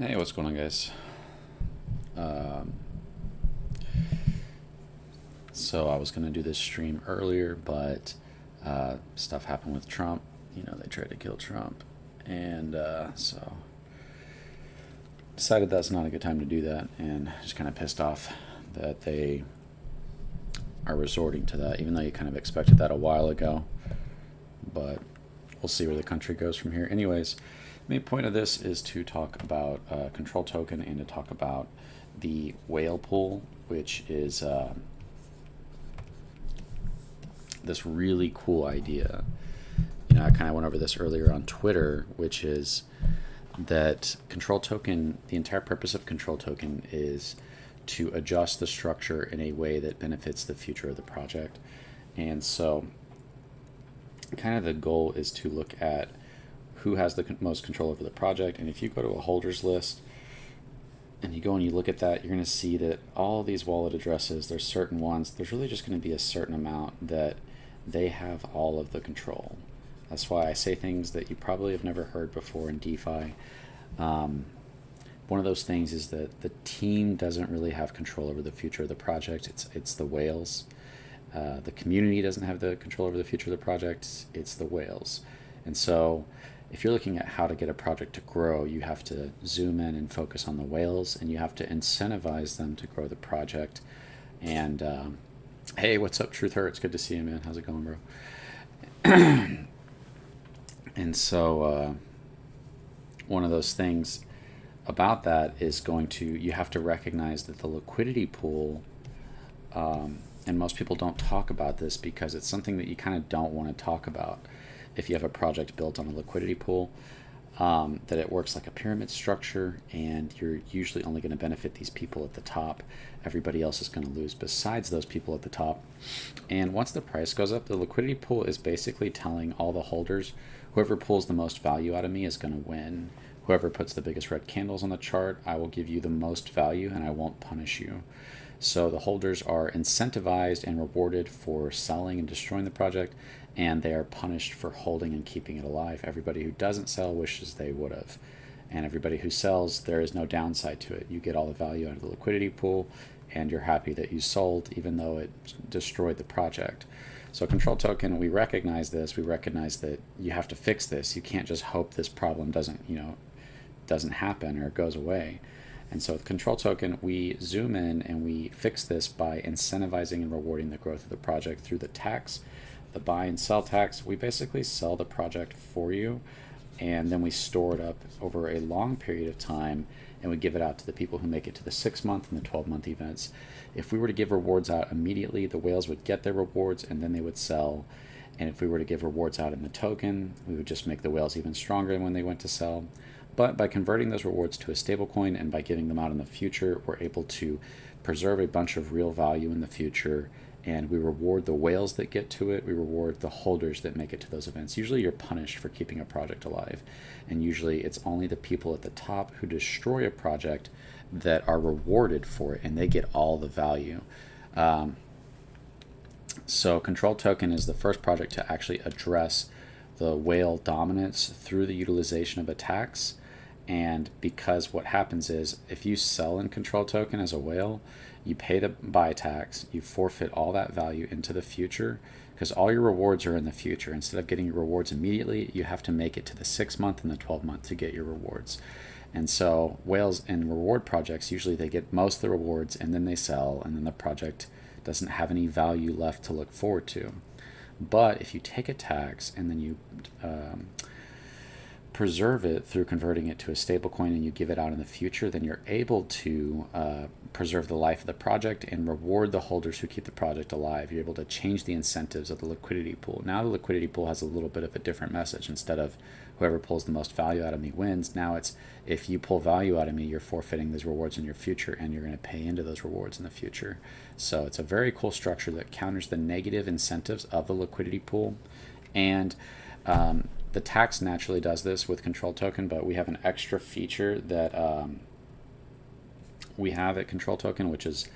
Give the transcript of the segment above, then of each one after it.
Hey, what's going on, guys? Um, so I was gonna do this stream earlier, but stuff happened with Trump. They tried to kill Trump, and so decided that's not a good time to do that, and just kind of pissed off that they are resorting to that, even though you kind of expected that a while ago. But we'll see where the country goes from here. Anyways, the main point of this is to talk about control token and to talk about the whale pool, which is this really cool idea. I kind of went over this earlier on Twitter, which is that control token, the entire purpose of control token is to adjust the structure in a way that benefits the future of the project. And so, kind of the goal is to look at who has the most control over the project. And if you go to a holders list and you go and you look at that, you're going to see that all these wallet addresses, there's certain ones, there's really just going to be a certain amount that they have all of the control. That's why I say things that you probably have never heard before in DeFi. One of those things is that the team doesn't really have control over the future of the project. It's the whales. The community doesn't have the control over the future of the project. It's the whales. And so if you're looking at how to get a project to grow, you have to zoom in and focus on the whales, and you have to incentivize them to grow the project. And hey, what's up, Truth Hurts? Good to see you, man. How's it going, bro? And so one of those things about that is you have to recognize that the liquidity pool, and most people don't talk about this because it's something that you kind of don't want to talk about if you have a project built on a liquidity pool, that it works like a pyramid structure, and you're usually only going to benefit these people at the top. Everybody else is going to lose besides those people at the top. And once the price goes up, the liquidity pool is basically telling all the holders, whoever pulls the most value out of me is going to win. Whoever puts the biggest red candles on the chart, I will give you the most value and I won't punish you. So the holders are incentivized and rewarded for selling and destroying the project, and they are punished for holding and keeping it alive. Everybody who doesn't sell wishes they would have. And everybody who sells, there is no downside to it. You get all the value out of the liquidity pool, and you're happy that you sold, even though it destroyed the project. So control token, we recognize this. We recognize that you have to fix this. You can't just hope this problem doesn't happen or goes away. And so with control token, we zoom in and we fix this by incentivizing and rewarding the growth of the project through the tax, the buy and sell tax. We basically sell the project for you, and then we store it up over a long period of time, and we give it out to the people who make it to the 6-month and the 12-month events. If we were to give rewards out immediately, the whales would get their rewards and then they would sell. And if we were to give rewards out in the token, we would just make the whales even stronger when they went to sell. But by converting those rewards to a stablecoin and by giving them out in the future, we're able to preserve a bunch of real value in the future, and we reward the whales that get to it. We reward the holders that make it to those events. Usually you're punished for keeping a project alive, and usually it's only the people at the top who destroy a project that are rewarded for it, and they get all the value. So control token is the first project to actually address the whale dominance through the utilization of a tax. And because what happens is, if you sell in control token as a whale, you pay the buy tax, you forfeit all that value into the future, because all your rewards are in the future. Instead of getting your rewards immediately, you have to make it to the 6-month and the 12-month to get your rewards. And so whales and reward projects, usually they get most of the rewards and then they sell, and then the project doesn't have any value left to look forward to. But if you take a tax and then you preserve it through converting it to a stablecoin and you give it out in the future, then you're able to preserve the life of the project and reward the holders who keep the project alive. You're able to change the incentives of the liquidity pool. Now the liquidity pool has a little bit of a different message. Instead of whoever pulls the most value out of me wins, now it's, if you pull value out of me, you're forfeiting those rewards in your future, and you're going to pay into those rewards in the future. So it's a very cool structure that counters the negative incentives of the liquidity pool. And the tax naturally does this with control token, but we have an extra feature that we have at control token, which is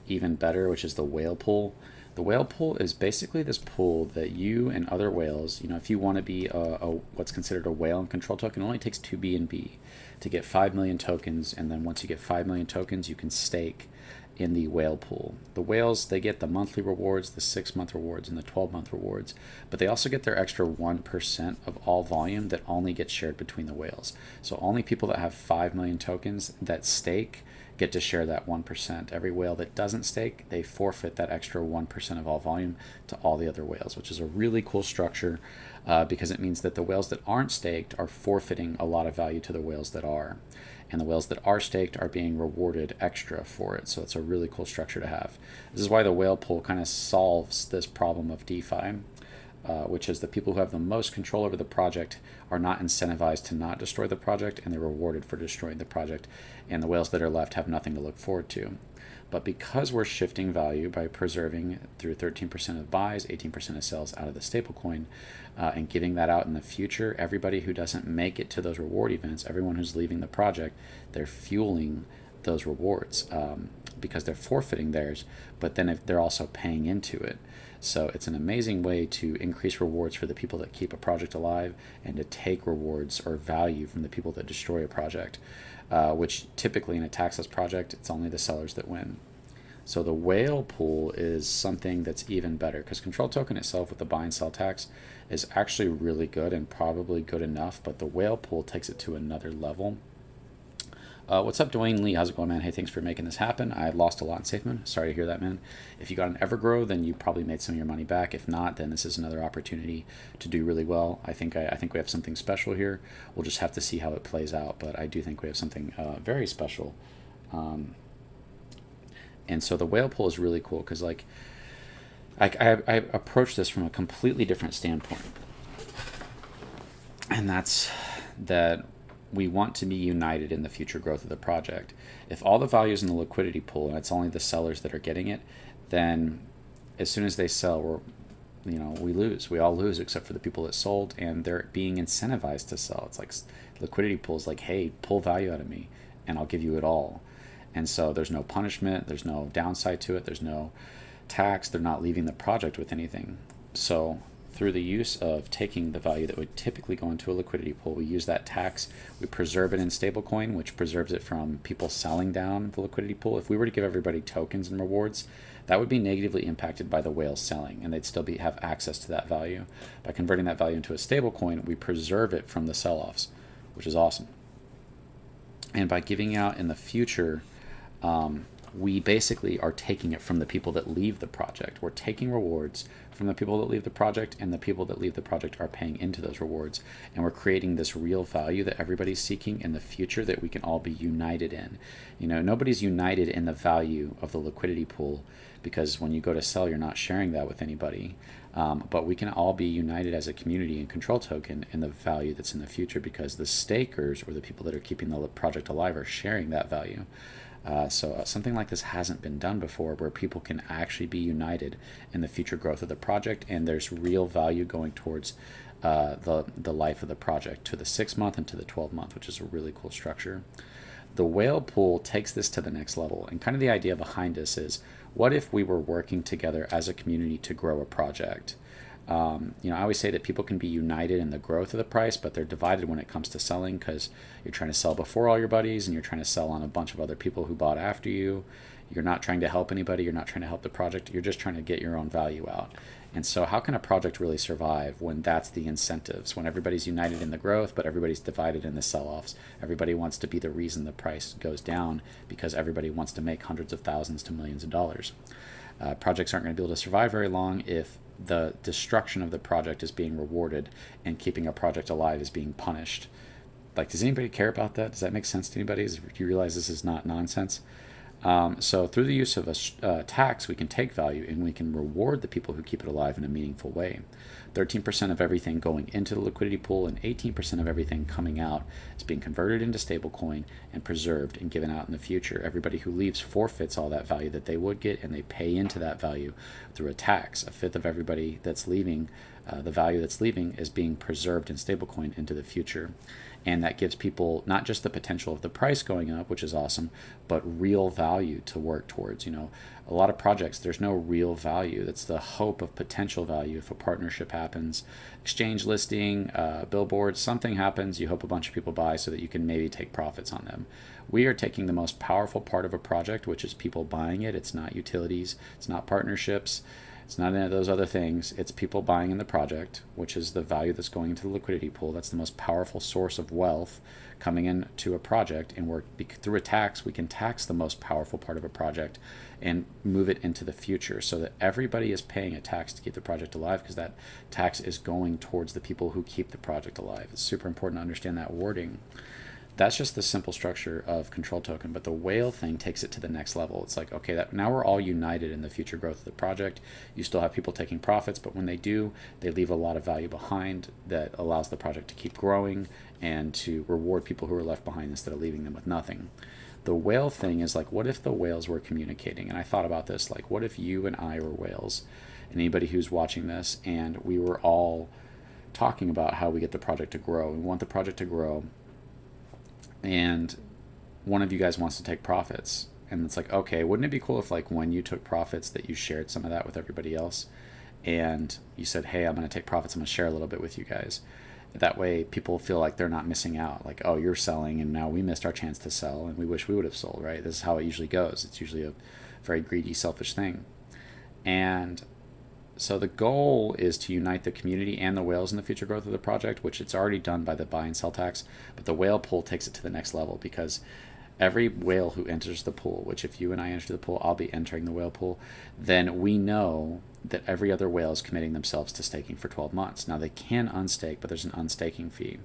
even better, which is the whale pool. The whale pool is basically this pool that you and other whales, if you want to be what's considered a whale and control token, it only takes 2 BNB to get 5 million tokens, and then once you get 5 million tokens, you can stake in the whale pool. The whales, they get the monthly rewards, the 6-month rewards, and the 12-month rewards, but they also get their extra 1% of all volume that only gets shared between the whales. So only people that have 5 million tokens that stake get to share that 1%. Every whale that doesn't stake, they forfeit that extra 1% of all volume to all the other whales, which is a really cool structure because it means that the whales that aren't staked are forfeiting a lot of value to the whales that are. And the whales that are staked are being rewarded extra for it. So it's a really cool structure to have. This is why the whale pool kind of solves this problem of DeFi, which is the people who have the most control over the project are not incentivized to not destroy the project, and they're rewarded for destroying the project. And the whales that are left have nothing to look forward to. But because we're shifting value by preserving through 13% of buys, 18% of sells out of the stablecoin, and giving that out in the future, everybody who doesn't make it to those reward events, everyone who's leaving the project, they're fueling those rewards because they're forfeiting theirs, but then if they're also paying into it. So it's an amazing way to increase rewards for the people that keep a project alive and to take rewards or value from the people that destroy a project, which typically in a taxless project, it's only the sellers that win. So the whale pool is something that's even better because control token itself with the buy and sell tax is actually really good and probably good enough, but the whale pool takes it to another level. What's up, Dwayne Lee? How's it going, man? Hey, thanks for making this happen. I lost a lot in SafeMoon. Sorry to hear that, man. If you got an Evergrow, then you probably made some of your money back. If not, then this is another opportunity to do really well. I think we have something special here. We'll just have to see how it plays out, but I do think we have something very special. And so the whale pool is really cool because I approach this from a completely different standpoint. And that's that we want to be united in the future growth of the project. If all the value is in the liquidity pool and it's only the sellers that are getting it, then as soon as they sell, we lose. We all lose except for the people that sold, and they're being incentivized to sell. It's like liquidity pool is like, hey, pull value out of me and I'll give you it all. And so there's no punishment, there's no downside to it, there's no tax, they're not leaving the project with anything. So through the use of taking the value that would typically go into a liquidity pool, we use that tax, we preserve it in stablecoin, which preserves it from people selling down the liquidity pool. If we were to give everybody tokens and rewards, that would be negatively impacted by the whales selling, and they'd still have access to that value. By converting that value into a stablecoin, we preserve it from the sell-offs, which is awesome. And by giving out in the future, we basically are taking it from the people that leave the project. We're taking rewards from the people that leave the project, and the people that leave the project are paying into those rewards. And we're creating this real value that everybody's seeking in the future that we can all be united in. Nobody's united in the value of the liquidity pool because when you go to sell, you're not sharing that with anybody. But we can all be united as a community in control token in the value that's in the future because the stakers or the people that are keeping the project alive are sharing that value. So something like this hasn't been done before, where people can actually be united in the future growth of the project, and there's real value going towards the life of the project to the 6-month and to the 12-month, which is a really cool structure. The whale pool takes this to the next level, and kind of the idea behind this is, what if we were working together as a community to grow a project? I always say that people can be united in the growth of the price, but they're divided when it comes to selling because you're trying to sell before all your buddies and you're trying to sell on a bunch of other people who bought after you. You're not trying to help anybody. You're not trying to help the project. You're just trying to get your own value out. And so how can a project really survive when that's the incentives, when everybody's united in the growth, but everybody's divided in the sell-offs? Everybody wants to be the reason the price goes down because everybody wants to make hundreds of thousands to millions of dollars. Projects aren't going to be able to survive very long if the destruction of the project is being rewarded and keeping a project alive is being punished. Does anybody care about that? Does that make sense to anybody? Do you realize this is not nonsense? So through the use of a tax, we can take value and we can reward the people who keep it alive in a meaningful way. 13% of everything going into the liquidity pool and 18% of everything coming out is being converted into stablecoin and preserved and given out in the future. Everybody who leaves forfeits all that value that they would get, and they pay into that value through a tax. A fifth of everybody that's leaving The value that's leaving is being preserved in stablecoin into the future. And that gives people not just the potential of the price going up, which is awesome, but real value to work towards. A lot of projects, there's no real value. That's the hope of potential value if a partnership happens. Exchange listing, billboards, something happens, you hope a bunch of people buy so that you can maybe take profits on them. We are taking the most powerful part of a project, which is people buying it. It's not utilities, it's not partnerships, it's not any of those other things. It's people buying in the project, which is the value that's going into the liquidity pool. That's the most powerful source of wealth coming into a project. And through a tax, we can tax the most powerful part of a project and move it into the future so that everybody is paying a tax to keep the project alive, because that tax is going towards the people who keep the project alive. It's super important to understand that wording. That's just the simple structure of control token, but the whale thing takes it to the next level. It's like, okay, now we're all united in the future growth of the project. You still have people taking profits, but when they do, they leave a lot of value behind that allows the project to keep growing and to reward people who are left behind instead of leaving them with nothing. The whale thing is like, what if the whales were communicating? And I thought about this, like, what if you and I were whales, and anybody who's watching this, and we were all talking about how we get the project to grow. We want the project to grow, and one of you guys wants to take profits, and it's like, okay, wouldn't it be cool if, like, when you took profits that you shared some of that with everybody else, and you said, hey, I'm going to take profits, I'm going to share a little bit with you guys. That way people feel like they're not missing out, like, oh, you're selling and now we missed our chance to sell and we wish we would have sold, right? This is how it usually goes. It's usually a very greedy, selfish thing. And so the goal is to unite the community and the whales in the future growth of the project, which it's already done by the buy and sell tax, but the whale pool takes it to the next level, because every whale who enters the pool, which if you and I enter the pool, I'll be entering the whale pool, then we know that every other whale is committing themselves to staking for 12 months. Now they can unstake, but there's an unstaking fee.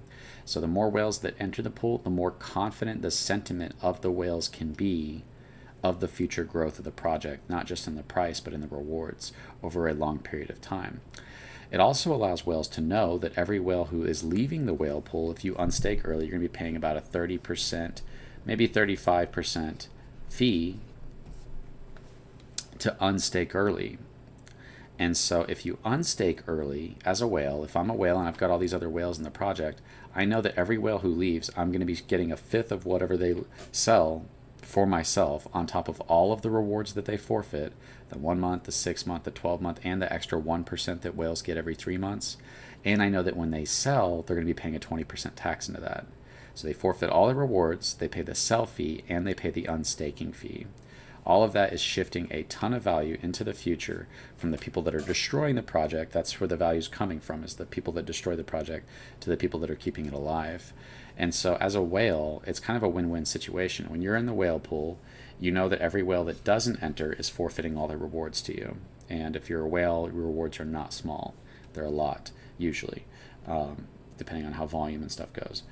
So the more whales that enter the pool, the more confident the sentiment of the whales can be of the future growth of the project, not just in the price, but in the rewards over a long period of time. It also allows whales to know that every whale who is leaving the whale pool, if you unstake early, you're going to be paying about a 30%, maybe 35% fee to unstake early. And so if you unstake early as a whale, if I'm a whale and I've got all these other whales in the project, I know that every whale who leaves, I'm going to be getting a fifth of whatever they sell for myself on top of all of the rewards that they forfeit, the 1 month, the 6 month, the 12 month, and the extra 1% that whales get every 3 months. And I know that when they sell, they're going to be paying a 20% tax into that. So they forfeit all the rewards, they pay the sell fee, and they pay the unstaking fee. All of that is shifting a ton of value into the future from the people that are destroying the project. That's where the value is coming from, is the people that destroy the project to the people that are keeping it alive. And so as a whale, it's kind of a win-win situation. When you're in the whale pool, you know that every whale that doesn't enter is forfeiting all their rewards to you. And if you're a whale, your rewards are not small. They're a lot, usually, depending on how volume and stuff goes.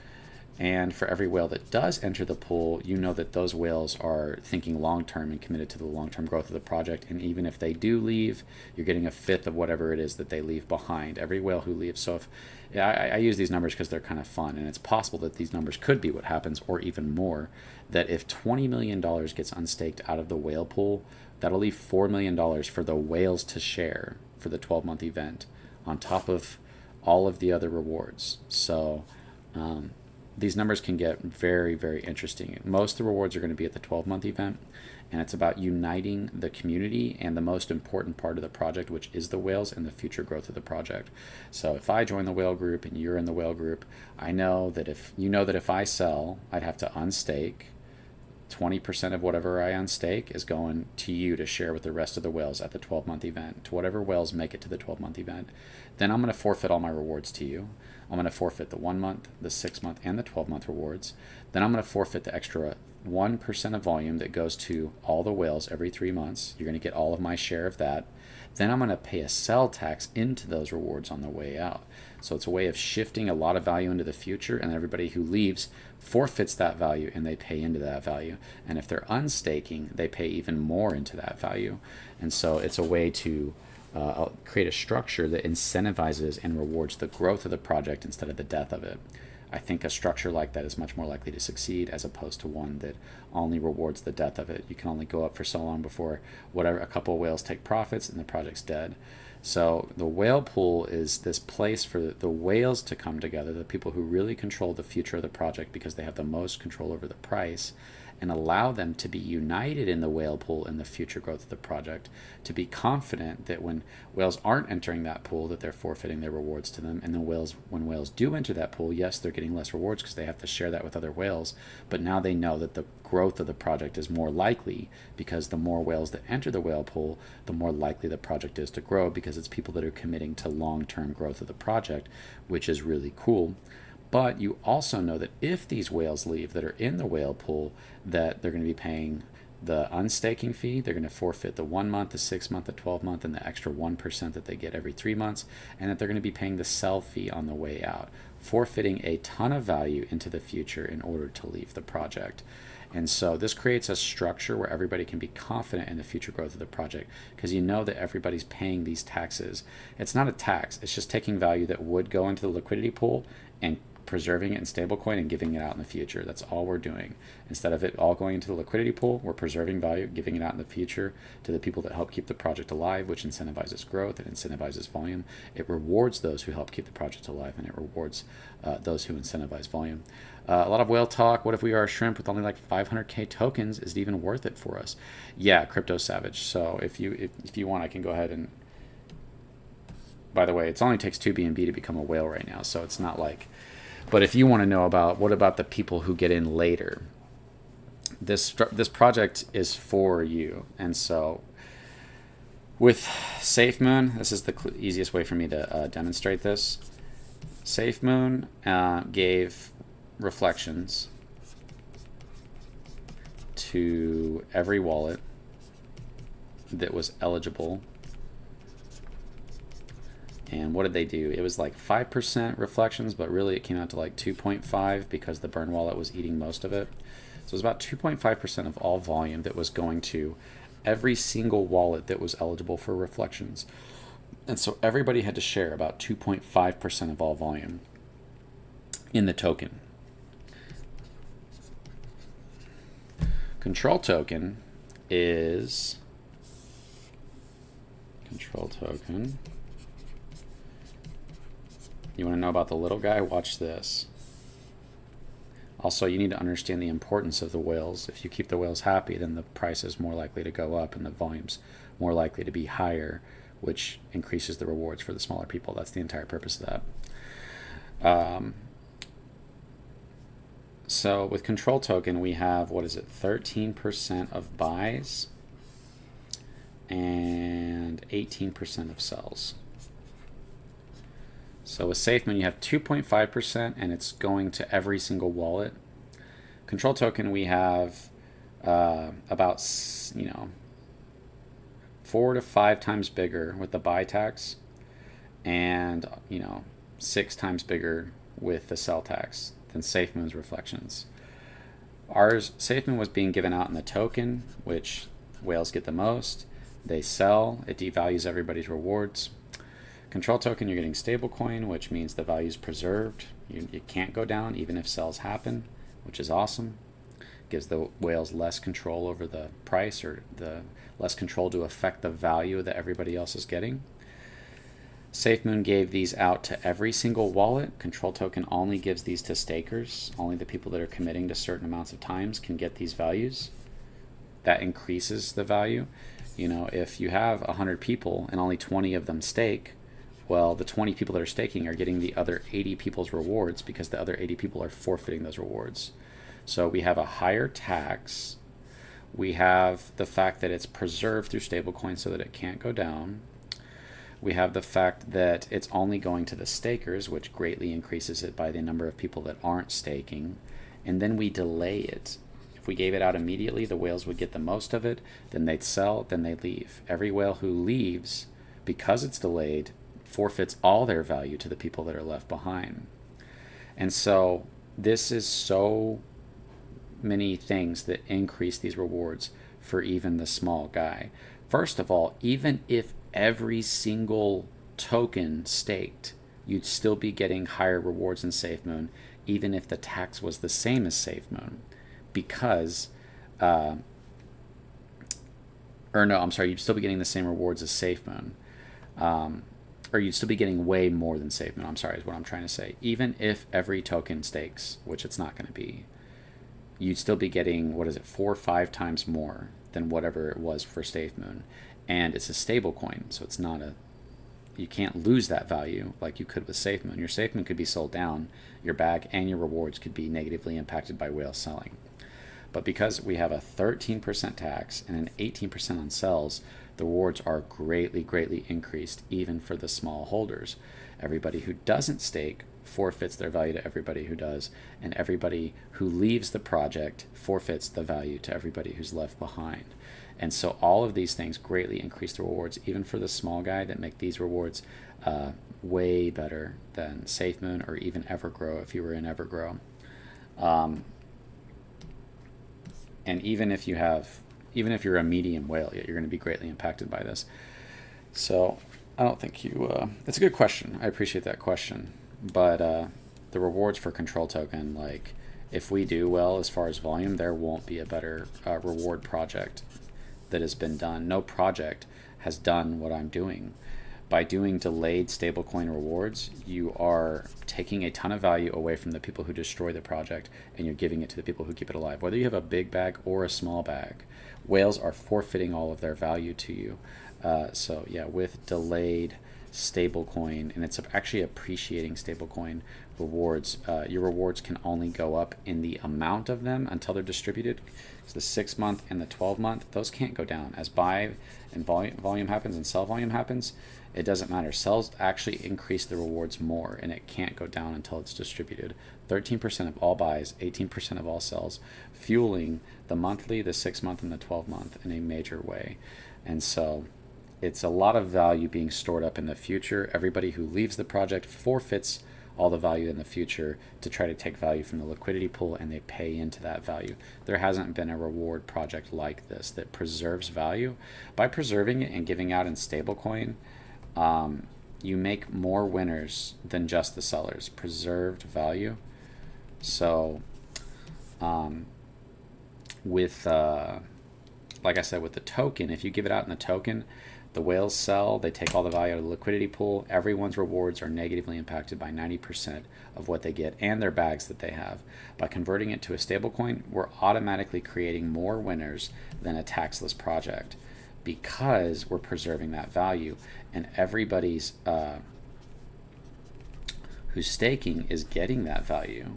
And for every whale that does enter the pool, you know that those whales are thinking long-term and committed to the long-term growth of the project. And even if they do leave, you're getting a fifth of whatever it is that they leave behind. Every whale who leaves. So if I use these numbers because they're kind of fun, and it's possible that these numbers could be what happens, or even more, that if $20 million gets unstaked out of the whale pool, that'll leave $4 million for the whales to share for the 12-month event on top of all of the other rewards. So these numbers can get very, very interesting. Most of the rewards are going to be at the 12-month event, and it's about uniting the community and the most important part of the project, which is the whales and the future growth of the project. So if I join the whale group and you're in the whale group, I know that if I sell, I'd have to unstake. 20% of whatever I unstake is going to you to share with the rest of the whales at the 12-month event, to whatever whales make it to the 12-month event. Then I'm going to forfeit all my rewards to you. I'm going to forfeit the 1 month, the 6 month, and the 12-month rewards. Then I'm going to forfeit the extra 1% of volume that goes to all the whales every 3 months. You're going to get all of my share of that. Then I'm going to pay a sell tax into those rewards on the way out. So it's a way of shifting a lot of value into the future, and everybody who leaves forfeits that value and they pay into that value. And if they're unstaking, they pay even more into that value. And so it's a way to create a structure that incentivizes and rewards the growth of the project instead of the death of it. I think a structure like that is much more likely to succeed, as opposed to one that only rewards the death of it. You can only go up for so long before a couple of whales take profits and the project's dead. So the whale pool is this place for the whales to come together, the people who really control the future of the project because they have the most control over the price, and allow them to be united in the whale pool in the future growth of the project, to be confident that when whales aren't entering that pool, that they're forfeiting their rewards to them. And then when whales do enter that pool, yes, they're getting less rewards because they have to share that with other whales, but now they know that the growth of the project is more likely, because the more whales that enter the whale pool, the more likely the project is to grow, because it's people that are committing to long-term growth of the project, which is really cool. But you also know that if these whales leave that are in the whale pool, that they're going to be paying the unstaking fee. They're going to forfeit the 1 month, the 6 month, the 12 month, and the extra 1% that they get every 3 months, and that they're going to be paying the sell fee on the way out, forfeiting a ton of value into the future in order to leave the project. And so this creates a structure where everybody can be confident in the future growth of the project, because you know that everybody's paying these taxes. It's not a tax, it's just taking value that would go into the liquidity pool and preserving it in stablecoin and giving it out in the future. That's all we're doing. Instead of it all going into the liquidity pool, we're preserving value, giving it out in the future to the people that help keep the project alive, which incentivizes growth and incentivizes volume. It rewards those who help keep the project alive, and it rewards those who incentivize volume. A lot of whale talk. What if we are a shrimp with only like 500k tokens? Is it even worth it for us? Yeah, Crypto Savage. So if you want, I can go ahead and. By the way, it only takes 2 BNB to become a whale right now, so it's not like. But if you want to know about what about the people who get in later, this project is for you. And so with SafeMoon, this is the easiest way for me to demonstrate this. SafeMoon gave reflections to every wallet that was eligible. And what did they do? It was like 5% reflections, but really it came out to like 2.5 because the burn wallet was eating most of it. So it was about 2.5% of all volume that was going to every single wallet that was eligible for reflections. And so everybody had to share about 2.5% of all volume in the token. Control token is control token. You want to know about the little guy? Watch this. Also, you need to understand the importance of the whales. If you keep the whales happy, then the price is more likely to go up and the volume's more likely to be higher, which increases the rewards for the smaller people. That's the entire purpose of that. So with control token, we have, what is it, 13% of buys and 18% of sells. So with SafeMoon, you have 2.5%, and it's going to every single wallet. Control token, we have about 4 to 5 times bigger with the buy tax, and 6 times bigger with the sell tax than SafeMoon's reflections. SafeMoon was being given out in the token, which whales get the most. They sell, it devalues everybody's rewards. Control token, you're getting stablecoin, which means the value is preserved. You can't go down even if sells happen, which is awesome. Gives the whales less control over the price, or the less control to affect the value that everybody else is getting. SafeMoon gave these out to every single wallet. Control token only gives these to stakers. Only the people that are committing to certain amounts of times can get these values. That increases the value. If you have 100 people and only 20 of them stake, well, the 20 people that are staking are getting the other 80 people's rewards, because the other 80 people are forfeiting those rewards. So we have a higher tax. We have the fact that it's preserved through stablecoin so that it can't go down. We have the fact that it's only going to the stakers, which greatly increases it by the number of people that aren't staking. And then we delay it. If we gave it out immediately, the whales would get the most of it. Then they'd sell, then they'd leave. Every whale who leaves, because it's delayed, forfeits all their value to the people that are left behind. And so this is so many things that increase these rewards for even the small guy. First of all, even if every single token staked, you'd still be getting higher rewards in SafeMoon, even if the tax was the same as SafeMoon, because you'd still be getting the same rewards as SafeMoon. or you'd still be getting way more than SafeMoon. I'm sorry, is what I'm trying to say. Even if every token stakes, which it's not going to be, you'd still be getting, what is it, 4 or 5 times more than whatever it was for SafeMoon. And it's a stable coin, so it's not a, you can't lose that value like you could with SafeMoon. Your SafeMoon could be sold down, your bag and your rewards could be negatively impacted by whale selling. But because we have a 13% tax and an 18% on sells, the rewards are greatly, greatly increased even for the small holders. Everybody who doesn't stake forfeits their value to everybody who does, and everybody who leaves the project forfeits the value to everybody who's left behind. And so all of these things greatly increase the rewards, even for the small guy, that make these rewards way better than SafeMoon or even Evergrow if you were in Evergrow. And even if you're a medium whale, you're going to be greatly impacted by this. So I don't think it's a good question. I appreciate that question. But the rewards for control token, like if we do well as far as volume, there won't be a better reward project that has been done. No project has done what I'm doing. By doing delayed stablecoin rewards, you are taking a ton of value away from the people who destroy the project, and you're giving it to the people who keep it alive. Whether you have a big bag or a small bag, whales are forfeiting all of their value to you. So yeah, with delayed stablecoin, and it's actually appreciating stablecoin rewards, your rewards can only go up in the amount of them until they're distributed. So the 6 month and the 12 month, those can't go down. As buy and volume happens and sell volume happens, it doesn't matter. Sells actually increase the rewards more, and it can't go down until it's distributed. 13% of all buys, 18% of all sells, fueling the monthly, the 6 month, and the 12 month in a major way. And so it's a lot of value being stored up in the future. Everybody who leaves the project forfeits all the value in the future to try to take value from the liquidity pool, and they pay into that value. There hasn't been a reward project like this that preserves value. By preserving it and giving out in stablecoin, you make more winners than just the sellers. Preserved value. So with like I said, with the token, if you give it out in the token, the whales sell, they take all the value out of the liquidity pool. Everyone's rewards are negatively impacted by 90% of what they get and their bags that they have. By converting it to a stablecoin, we're automatically creating more winners than a taxless project, because we're preserving that value, and everybody's who's staking is getting that value.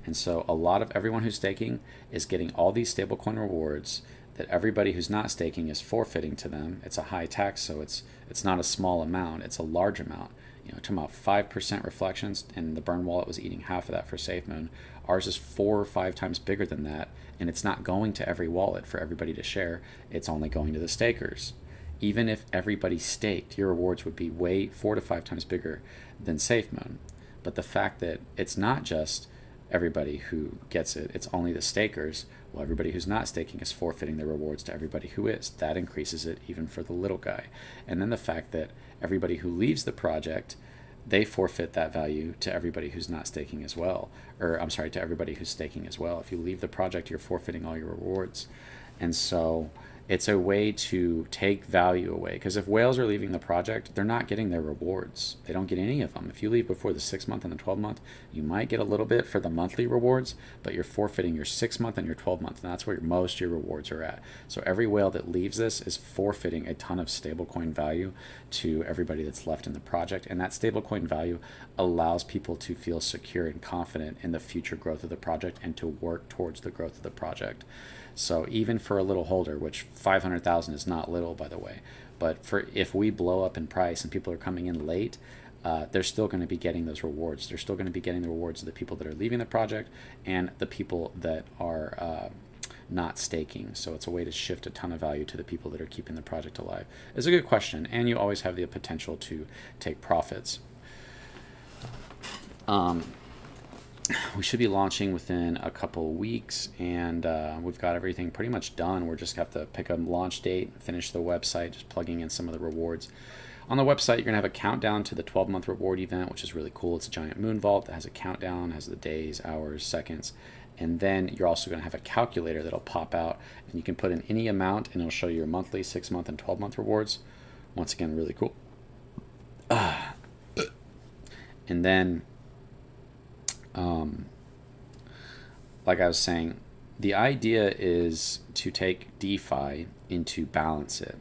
And so a lot of everyone who's staking is getting all these stablecoin rewards that everybody who's not staking is forfeiting to them. It's a high tax, so it's not a small amount, it's a large amount. You know, talking about 5% reflections, and the Burn wallet was eating half of that for SafeMoon. Ours is 4 or 5 times bigger than that, and it's not going to every wallet for everybody to share. It's only going to the stakers. Even if everybody staked, your rewards would be way 4 to 5 times bigger than SafeMoon. But the fact that it's not just everybody who gets it, it's only the stakers, well, everybody who's not staking is forfeiting their rewards to everybody who is. That increases it even for the little guy. And then the fact that everybody who leaves the project, they forfeit that value to everybody who's not staking as well. Or I'm sorry, to everybody who's staking as well. If you leave the project, you're forfeiting all your rewards. And so it's a way to take value away, because if whales are leaving the project, they're not getting their rewards. They don't get any of them. If you leave before the 6 month and the 12 month, you might get a little bit for the monthly rewards, but you're forfeiting your 6 month and your 12 month, and that's where most of your rewards are at. So every whale that leaves this is forfeiting a ton of stablecoin value to everybody that's left in the project, and that stablecoin value allows people to feel secure and confident in the future growth of the project and to work towards the growth of the project. So even for a little holder, which 500,000 is not little, by the way, but for if we blow up in price and people are coming in late, they're still going to be getting those rewards. They're still going to be getting the rewards of the people that are leaving the project and the people that are not staking. So it's a way to shift a ton of value to the people that are keeping the project alive. It's a good question, and you always have the potential to take profits. We should be launching within a couple weeks, and we've got everything pretty much done. We're just have to pick a launch date, finish the website, just plugging in some of the rewards. On the website, you're going to have a countdown to the 12-month reward event, which is really cool. It's a giant moon vault that has a countdown, has the days, hours, seconds, and then you're also going to have a calculator that'll pop out, and you can put in any amount, and it'll show you your monthly, 6 month, and 12 month rewards. Once again, really cool. And then, like I was saying, the idea is to take DeFi and to balance it.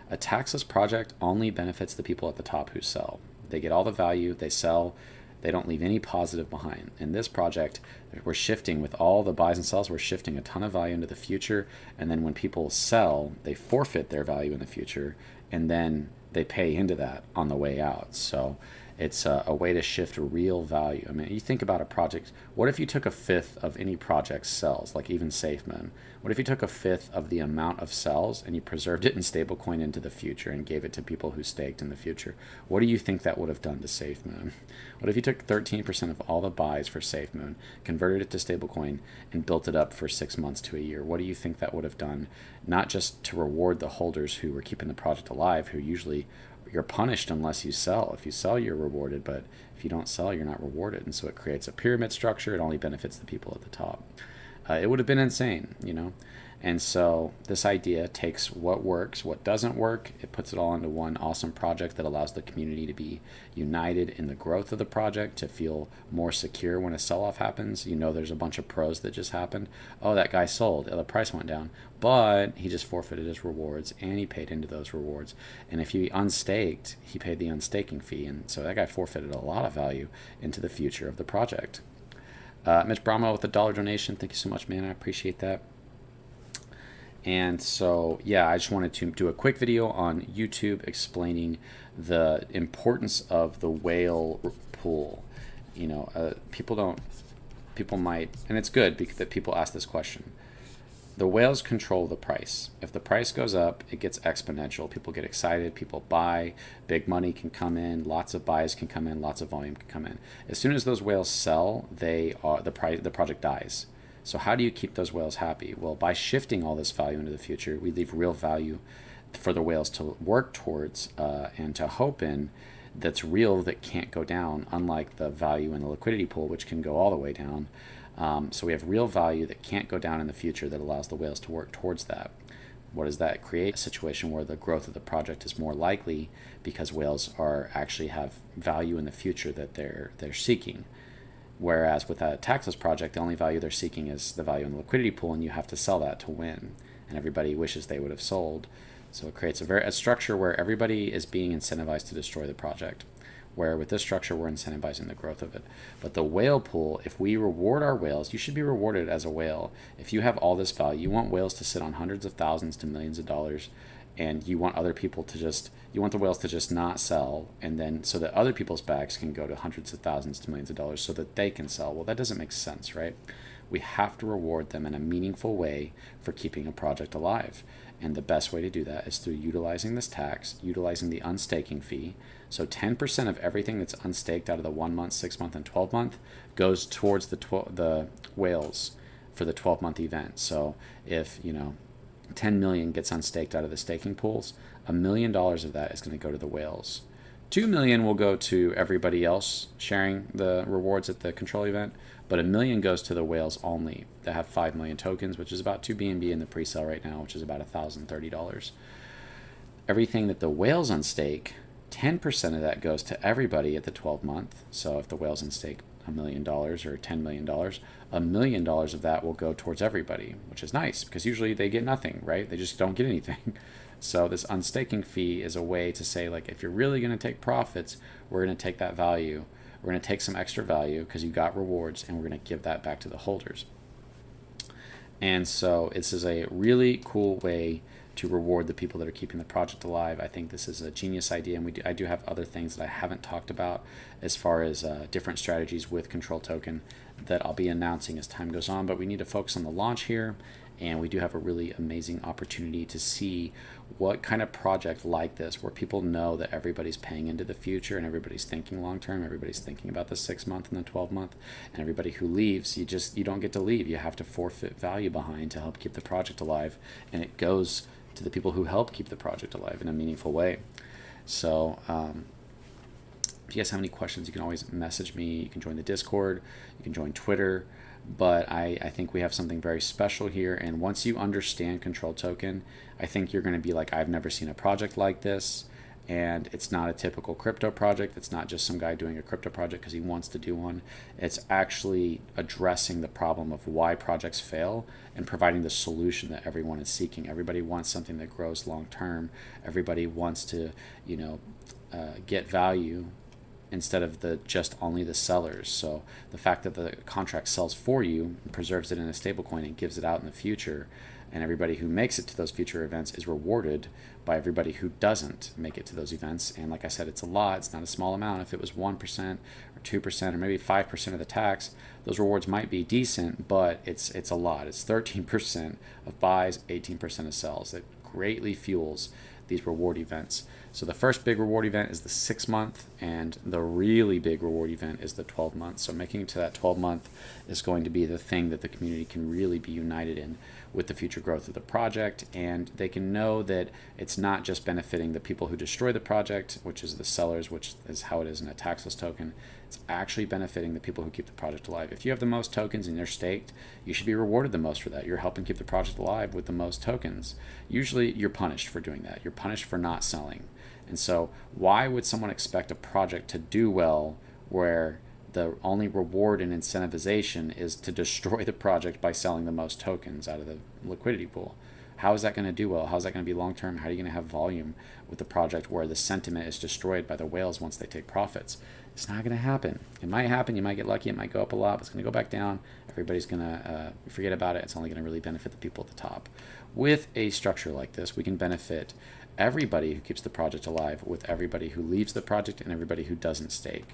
A taxless project only benefits the people at the top who sell. They get all the value, they sell, they don't leave any positive behind. In this project, we're shifting with all the buys and sells, we're shifting a ton of value into the future. And then when people sell, they forfeit their value in the future, and then they pay into that on the way out. So it's a way to shift real value. I mean, you think about a project. What if you took a fifth of any project's cells, like even SafeMoon? What if you took a fifth of the amount of cells and you preserved it in stablecoin into the future and gave it to people who staked in the future? What do you think that would have done to SafeMoon? What if you took 13% of all the buys for SafeMoon, converted it to stablecoin, and built it up for 6 months to a year? What do you think that would have done? Not just to reward the holders who were keeping the project alive, who usually you're punished unless you sell. If you sell, you're rewarded, but if you don't sell, you're not rewarded. And so it creates a pyramid structure. It only benefits the people at the top. It would have been insane, And so this idea takes what works, what doesn't work, it puts it all into one awesome project that allows the community to be united in the growth of the project, to feel more secure when a sell-off happens. There's a bunch of pros that just happened. Oh, that guy sold. The price went down. But he just forfeited his rewards, and he paid into those rewards. And if he unstaked, he paid the unstaking fee. And so that guy forfeited a lot of value into the future of the project. Mitch Brahma with a $1 donation. Thank you so much, man. I appreciate that. And so, yeah, I just wanted to do a quick video on YouTube explaining the importance of the whale pool. People might, and it's good that people ask this question. The whales control the price. If the price goes up, it gets exponential. People get excited, people buy, big money can come in, lots of buys can come in, lots of volume can come in. As soon as those whales sell, the project dies. So how do you keep those whales happy? Well, by shifting all this value into the future, we leave real value for the whales to work towards and to hope in, that's real, that can't go down, unlike the value in the liquidity pool, which can go all the way down. So we have real value that can't go down in the future that allows the whales to work towards that. What does that create? A situation where the growth of the project is more likely because whales actually have value in the future that they're seeking. Whereas with a taxless project, the only value they're seeking is the value in the liquidity pool, and you have to sell that to win. And everybody wishes they would have sold. So it creates a structure where everybody is being incentivized to destroy the project. Where with this structure, we're incentivizing the growth of it. But the whale pool, if we reward our whales, you should be rewarded as a whale. If you have all this value, you want whales to sit on hundreds of thousands to millions of dollars, and you want other people you want the whales to just not sell, and then so that other people's bags can go to hundreds of thousands to millions of dollars so that they can sell. Well, that doesn't make sense, right? We have to reward them in a meaningful way for keeping a project alive. And the best way to do that is through utilizing this tax, utilizing the unstaking fee. So 10% of everything that's unstaked out of the 1 month, 6 month, and 12 month goes towards the whales for the 12-month event. So if 10 million gets unstaked out of the staking pools, $1 million of that is going to go to the whales. 2 million will go to everybody else sharing the rewards at the control event, but $1 million goes to the whales only that have 5 million tokens, which is about 2 BNB in the pre-sale right now, which is about $1,030. Everything that the whales unstake, 10% of that goes to everybody at the 12-month. So if the whales unstake $1 million or $10 million, $1 million of that will go towards everybody, which is nice because usually they get nothing, right? They just don't get anything. So this unstaking fee is a way to say, like, if you're really going to take profits, we're going to take that value. We're going to take some extra value because you got rewards, and we're going to give that back to the holders. And so this is a really cool way to reward the people that are keeping the project alive. I think this is a genius idea, and I do have other things that I haven't talked about as far as different strategies with Control Token that I'll be announcing as time goes on, but we need to focus on the launch here, and we do have a really amazing opportunity to see what kind of project like this, where people know that everybody's paying into the future and everybody's thinking long term, everybody's thinking about the 6 month and the 12 month, and everybody who leaves, you don't get to leave. You have to forfeit value behind to help keep the project alive, and it goes to the people who help keep the project alive in a meaningful way. So if you guys have any questions, you can always message me. You can join the Discord, you can join Twitter. But I think we have something very special here, and once you understand Control Token, I think you're going to be like, I've never seen a project like this. And it's not a typical crypto project. It's not just some guy doing a crypto project because he wants to do one. It's actually addressing the problem of why projects fail and providing the solution that everyone is seeking. Everybody wants something that grows long term. Everybody wants to, get value instead of the just only the sellers. So the fact that the contract sells for you, preserves it in a stablecoin, and gives it out in the future, and everybody who makes it to those future events is rewarded by everybody who doesn't make it to those events. And like I said, it's a lot. It's not a small amount. If it was 1% or 2% or maybe 5% of the tax, those rewards might be decent, but it's a lot. It's 13% of buys, 18% of sells. That greatly fuels these reward events. So the first big reward event is the 6-month, and the really big reward event is the 12-month. So making it to that 12-month is going to be the thing that the community can really be united in with the future growth of the project, and they can know that it's not just benefiting the people who destroy the project, which is the sellers, which is how it is in a taxless token. It's actually benefiting the people who keep the project alive. If you have the most tokens and they're staked, you should be rewarded the most for that. You're helping keep the project alive with the most tokens. Usually you're punished for doing that. You're punished for not selling. And so why would someone expect a project to do well where the only reward and incentivization is to destroy the project by selling the most tokens out of the liquidity pool? How is that going to do well? How is that going to be long term? How are you going to have volume with the project where the sentiment is destroyed by the whales once they take profits? It's not going to happen. It might happen. You might get lucky. It might go up a lot, but it's going to go back down. Everybody's going to forget about it. It's only going to really benefit the people at the top. With a structure like this, we can benefit everybody who keeps the project alive with everybody who leaves the project and everybody who doesn't stake,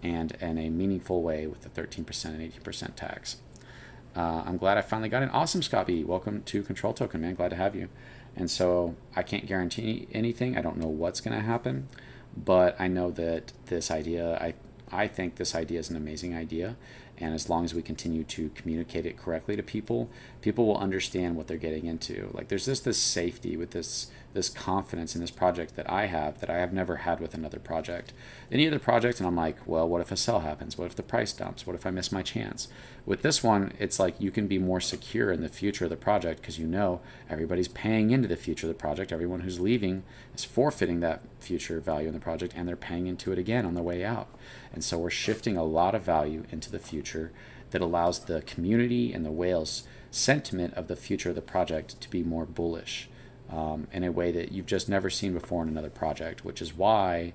and in a meaningful way with the 13% and 18% tax. I'm glad I finally got an awesome Scotty. Welcome to Control Token, man. Glad to have you. And so I can't guarantee anything. I don't know what's going to happen, but I know that this idea, I think this idea is an amazing idea. And as long as we continue to communicate it correctly to people, people will understand what they're getting into. Like there's just this safety with this confidence in this project that I have never had with another project. Any other project, and I'm like, well, what if a sell happens? What if the price dumps? What if I miss my chance? With this one, it's like you can be more secure in the future of the project because you know everybody's paying into the future of the project. Everyone who's leaving is forfeiting that future value in the project, and they're paying into it again on their way out. And so we're shifting a lot of value into the future that allows the community and the whales sentiment of the future of the project to be more bullish in a way that you've just never seen before in another project, which is why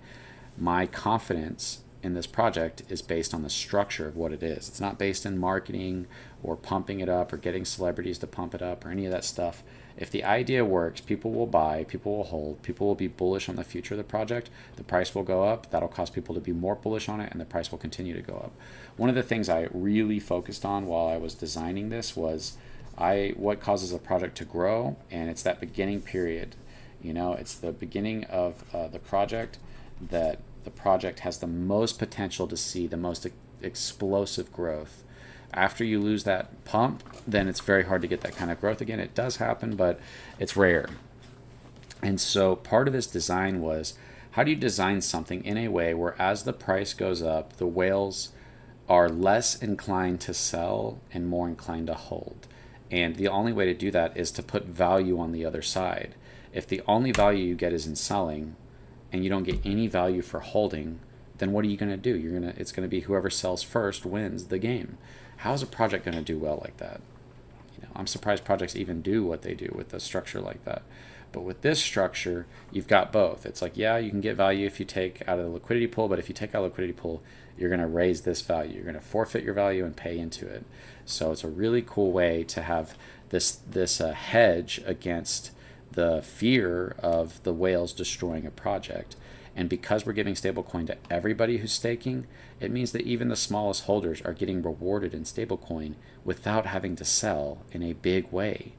my confidence in this project is based on the structure of what it is. It's not based in marketing or pumping it up or getting celebrities to pump it up or any of that stuff. If the idea works, people will buy, people will hold, people will be bullish on the future of the project. The price will go up. That'll cause people to be more bullish on it, and the price will continue to go up. One of the things I really focused on while I was designing this was what causes a project to grow, and it's that beginning period. It's the beginning of the project that the project has the most potential to see the most explosive growth. After you lose that pump, then it's very hard to get that kind of growth again. It does happen, but it's rare. And so part of this design was, how do you design something in a way where as the price goes up, the whales are less inclined to sell and more inclined to hold? And the only way to do that is to put value on the other side. If the only value you get is in selling and you don't get any value for holding, then what are you going to do? It's going to be whoever sells first wins the game. How is a project going to do well like that? I'm surprised projects even do what they do with a structure like that. But with this structure, you've got both. It's like, yeah, you can get value if you take out of the liquidity pool, but if you take out of the liquidity pool, you're going to raise this value. You're going to forfeit your value and pay into it. So it's a really cool way to have this hedge against the fear of the whales destroying a project. And because we're giving stablecoin to everybody who's staking, it means that even the smallest holders are getting rewarded in stablecoin without having to sell in a big way,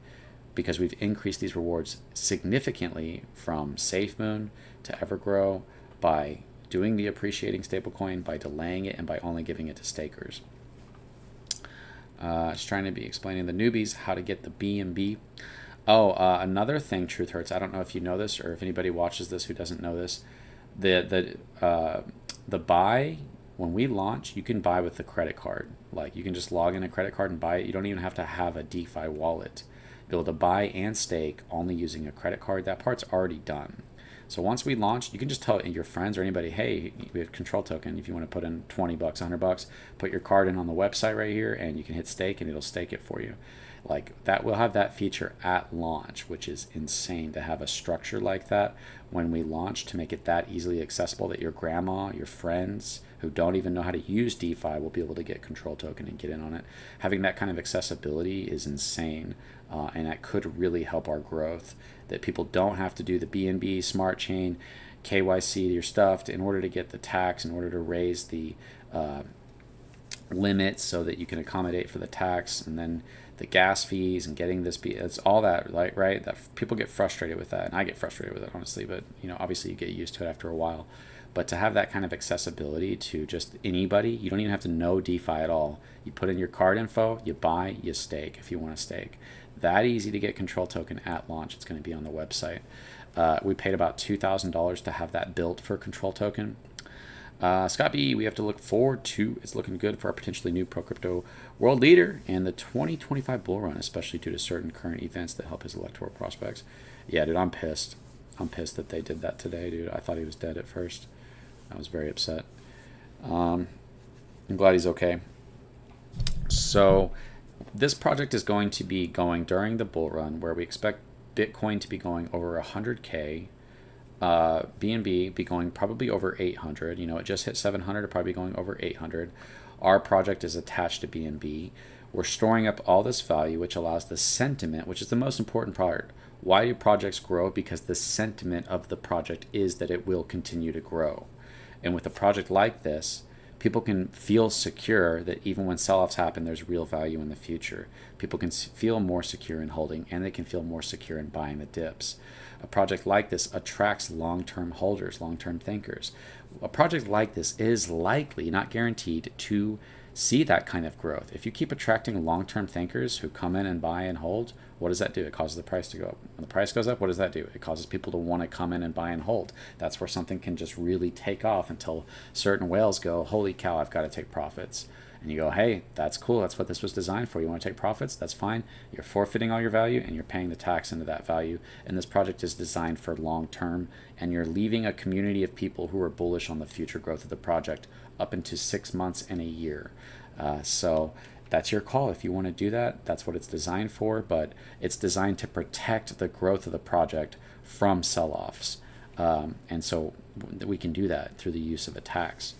because we've increased these rewards significantly from SafeMoon to Evergrow by doing the appreciating stablecoin, by delaying it, and by only giving it to stakers. Just trying to be explaining the newbies how to get the BNB. Another thing, Truth Hurts, I don't know if you know this or if anybody watches this who doesn't know this. The buy, when we launch, you can buy with the credit card. Like you can just log in a credit card and buy it. You don't even have to have a DeFi wallet. Be able to buy and stake only using a credit card. That part's already done. So once we launch, you can just tell your friends or anybody, hey, we have control token. If you want to put in 20 bucks, 100 bucks, put your card in on the website right here, and you can hit stake, and it'll stake it for you. Like that, we'll have that feature at launch, which is insane to have a structure like that when we launch, to make it that easily accessible that your grandma, your friends who don't even know how to use DeFi will be able to get control token and get in on it. Having that kind of accessibility is insane, and that could really help our growth. That people don't have to do the BNB smart chain KYC your stuff in order to get the tax, in order to raise the limits so that you can accommodate for the tax, and then the gas fees and getting this. It's all that, like, right? That people get frustrated with that, and I get frustrated with it, honestly. But obviously, you get used to it after a while. But to have that kind of accessibility to just anybody, you don't even have to know DeFi at all. You put in your card info, you buy, you stake if you want to stake. That easy to get control token at launch. It's going to be on the website. We paid about $2,000 to have that built for control token. Scott B, we have to look forward to. It's looking good for our potentially new pro crypto world leader and the 2025 bull run, especially due to certain current events that help his electoral prospects. Yeah, dude, I'm pissed. I'm pissed that they did that today, dude. I thought he was dead at first. I was very upset. I'm glad he's okay. So this project is going to be going during the bull run, where we expect Bitcoin to be going over 100K. BNB be going probably over 800. It just hit 700, it'll probably be going over 800. Our project is attached to BNB. We're storing up all this value, which allows the sentiment, which is the most important part. Why do projects grow? Because the sentiment of the project is that it will continue to grow. And with a project like this, people can feel secure that even when sell-offs happen, there's real value in the future. People can feel more secure in holding, and they can feel more secure in buying the dips. A project like this attracts long-term holders, long-term thinkers. A project like this is likely, not guaranteed, to see that kind of growth. If you keep attracting long-term thinkers who come in and buy and hold, what does that do? It causes the price to go up. When the price goes up, what does that do? It causes people to want to come in and buy and hold. That's where something can just really take off until certain whales go, holy cow, I've got to take profits. And you go, hey, that's cool. That's what this was designed for. You want to take profits? That's fine. You're forfeiting all your value, and you're paying the tax into that value. And this project is designed for long term, and you're leaving a community of people who are bullish on the future growth of the project up into 6 months and a year. So that's your call. If you want to do that, that's what it's designed for. But it's designed to protect the growth of the project from sell-offs. And so we can do that through the use of a tax.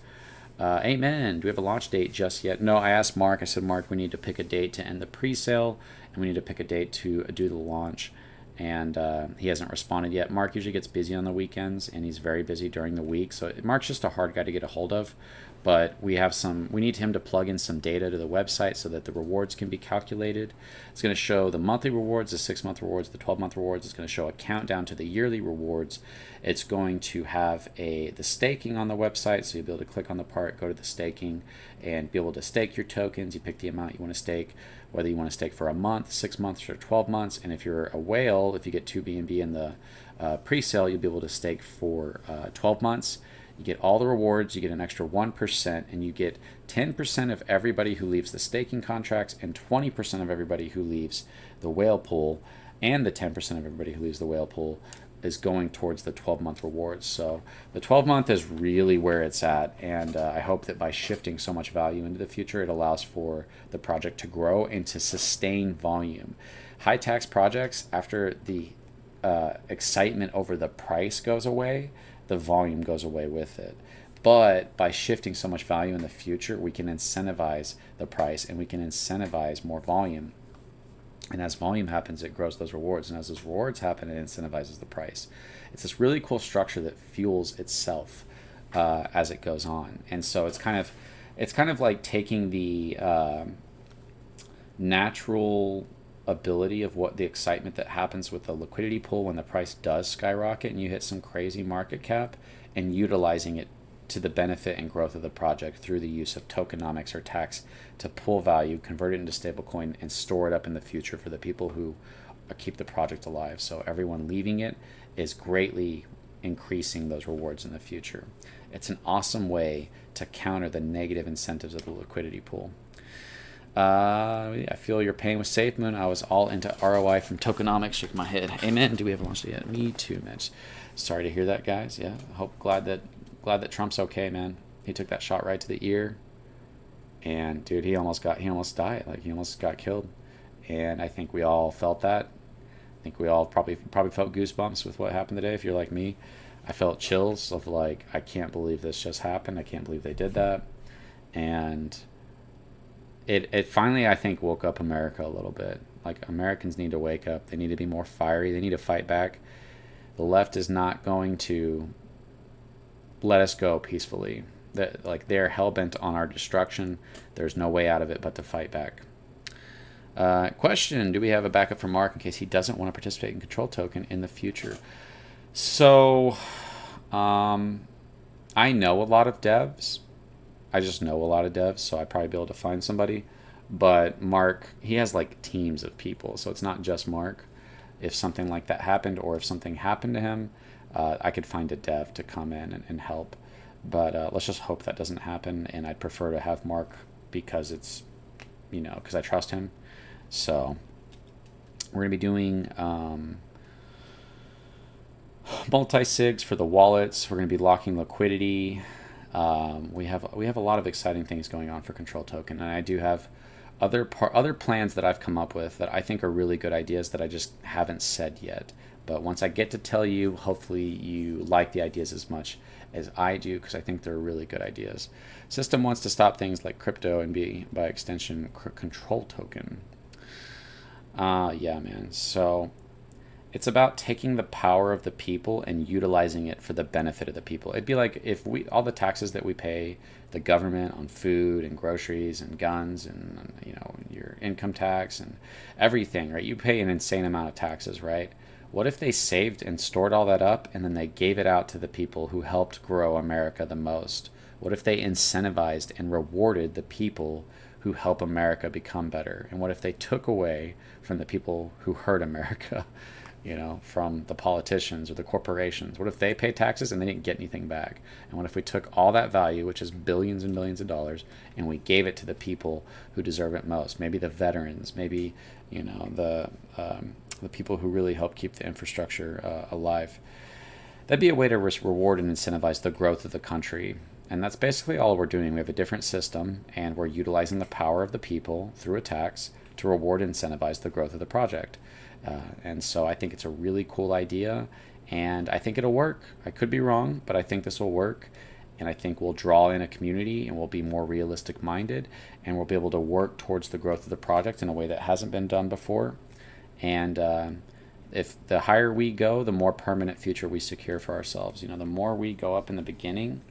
Amen. Do we have a launch date just yet? No, I asked Mark. I said, Mark, we need to pick a date to end the pre-sale, and we need to pick a date to do the launch. And he hasn't responded yet. Mark usually gets busy on the weekends, and he's very busy during the week. So Mark's just a hard guy to get a hold of. But we need him to plug in some data to the website so that the rewards can be calculated. It's going to show the monthly rewards, the 6-month rewards, the 12-month rewards. It's going to show a countdown to the yearly rewards. It's going to have the staking on the website, so you'll be able to click on the part, go to the staking, and be able to stake your tokens. You pick the amount you want to stake, whether you want to stake for a month, 6 months, or 12 months. And if you're a whale, if you get 2 BNB in the pre-sale, you'll be able to stake for 12 months. You get all the rewards, you get an extra 1%, and you get 10% of everybody who leaves the staking contracts, and 20% of everybody who leaves the whale pool, and the 10% of everybody who leaves the whale pool is going towards the 12-month rewards. So the 12-month is really where it's at, and I hope that by shifting so much value into the future, it allows for the project to grow and to sustain volume. High tax projects, after the excitement over the price goes away, the volume goes away with it. But by shifting so much value in the future, we can incentivize the price, and we can incentivize more volume. And as volume happens, it grows those rewards. And as those rewards happen, it incentivizes the price. It's this really cool structure that fuels itself as it goes on. And so it's kind of like taking the natural ability of what the excitement that happens with the liquidity pool when the price does skyrocket and you hit some crazy market cap, and utilizing it to the benefit and growth of the project through the use of tokenomics or tax to pull value, convert it into stablecoin, and store it up in the future for the people who keep the project alive. So everyone leaving it is greatly increasing those rewards in the future. It's an awesome way to counter the negative incentives of the liquidity pool. I feel your pain with SafeMoon. I was all into ROI from tokenomics. Shook my head. Amen. Do we have launched it yet? Me too, Mitch. Sorry to hear that, guys. Yeah. Glad that Trump's okay, man. He took that shot right to the ear, and dude, he almost died. Like, he almost got killed, and I think we all felt that. I think we all probably felt goosebumps with what happened today. If you're like me, I felt chills of like, I can't believe this just happened. I can't believe they did that, and it finally, I think, woke up America a little bit. Like, Americans need to wake up. They need to be more fiery. They need to fight back. The left is not going to let us go peacefully. Like, they're hell-bent on our destruction. There's no way out of it but to fight back. Question, do we have a backup for Mark in case he doesn't want to participate in Control Token in the future? So, I know a lot of devs. I just know a lot of devs, so I'd probably be able to find somebody. But Mark, he has like teams of people, so it's not just Mark. If something like that happened, or if something happened to him, I could find a dev to come in and help. But let's just hope that doesn't happen, and I'd prefer to have Mark because it's, because I trust him. So we're going to be doing multi-sigs for the wallets. We're going to be locking liquidity. We have a lot of exciting things going on for Control Token, and I do have other plans that I've come up with that I think are really good ideas that I just haven't said yet. But once I get to tell you, hopefully you like the ideas as much as I do, because I think they're really good ideas. System wants to stop things like crypto and be, by extension, Control Token. Yeah, man. So it's about taking the power of the people and utilizing it for the benefit of the people. It'd be like if all the taxes that we pay the government on food and groceries and guns and, your income tax and everything, right? You pay an insane amount of taxes, right? What if they saved and stored all that up and then they gave it out to the people who helped grow America the most? What if they incentivized and rewarded the people who help America become better? And what if they took away from the people who hurt America? From the politicians or the corporations? What if they pay taxes and they didn't get anything back? And what if we took all that value, which is billions and billions of dollars, and we gave it to the people who deserve it most? Maybe the veterans, maybe, the people who really help keep the infrastructure alive. That'd be a way to reward and incentivize the growth of the country. And that's basically all we're doing. We have a different system, and we're utilizing the power of the people through a tax to reward and incentivize the growth of the project. And so I think it's a really cool idea, and I think it'll work. I could be wrong, but I think this will work, and I think we'll draw in a community, and we'll be more realistic minded, and we'll be able to work towards the growth of the project in a way that hasn't been done before. And if the higher we go, the more permanent future we secure for ourselves. The more we go up in the beginning,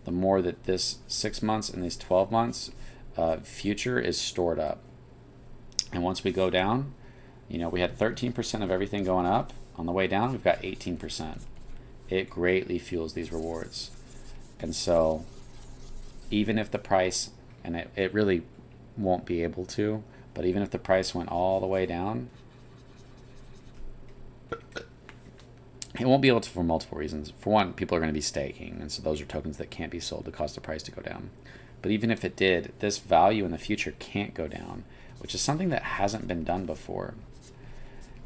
the more that this 6 months and these 12 months future is stored up. And once we go down, we had 13% of everything going up. On the way down, we've got 18%. It greatly fuels these rewards. And so even if the price, and it really won't be able to, but even if the price went all the way down, it won't be able to for multiple reasons. For one, people are going to be staking, and so those are tokens that can't be sold to cause the price to go down. But even if it did, this value in the future can't go down, which is something that hasn't been done before.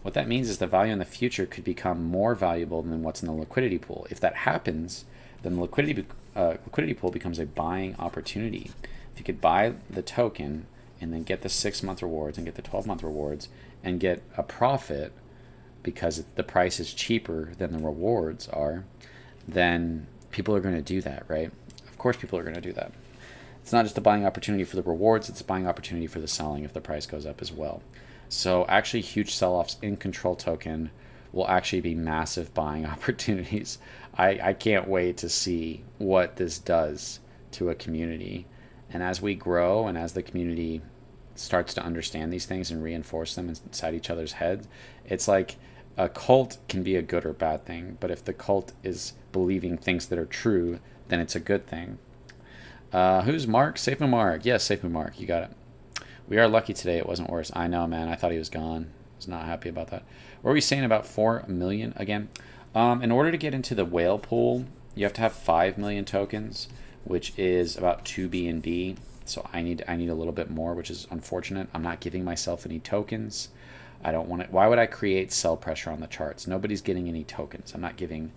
What that means is the value in the future could become more valuable than what's in the liquidity pool. If that happens, then the liquidity pool becomes a buying opportunity. If you could buy the token and then get the 6-month rewards and get the 12-month rewards and get a profit because the price is cheaper than the rewards are, then people are going to do that, right? Of course people are going to do that. It's not just a buying opportunity for the rewards, it's a buying opportunity for the selling if the price goes up as well. So actually huge sell-offs in Control Token will actually be massive buying opportunities. I can't wait to see what this does to a community. And as we grow and as the community starts to understand these things and reinforce them inside each other's heads, it's like a cult can be a good or bad thing. But if the cult is believing things that are true, then it's a good thing. Who's Mark? SafeMoon Mark. Yes, SafeMoon Mark. You got it. We are lucky today it wasn't worse. I know, man. I thought he was gone. I was not happy about that. What were we saying about 4 million again? In order to get into the whale pool, you have to have 5 million tokens, which is about 2 BNB. So I need a little bit more, which is unfortunate. I'm not giving myself any tokens. I don't want it. Why would I create sell pressure on the charts? Nobody's getting any tokens. I'm not giving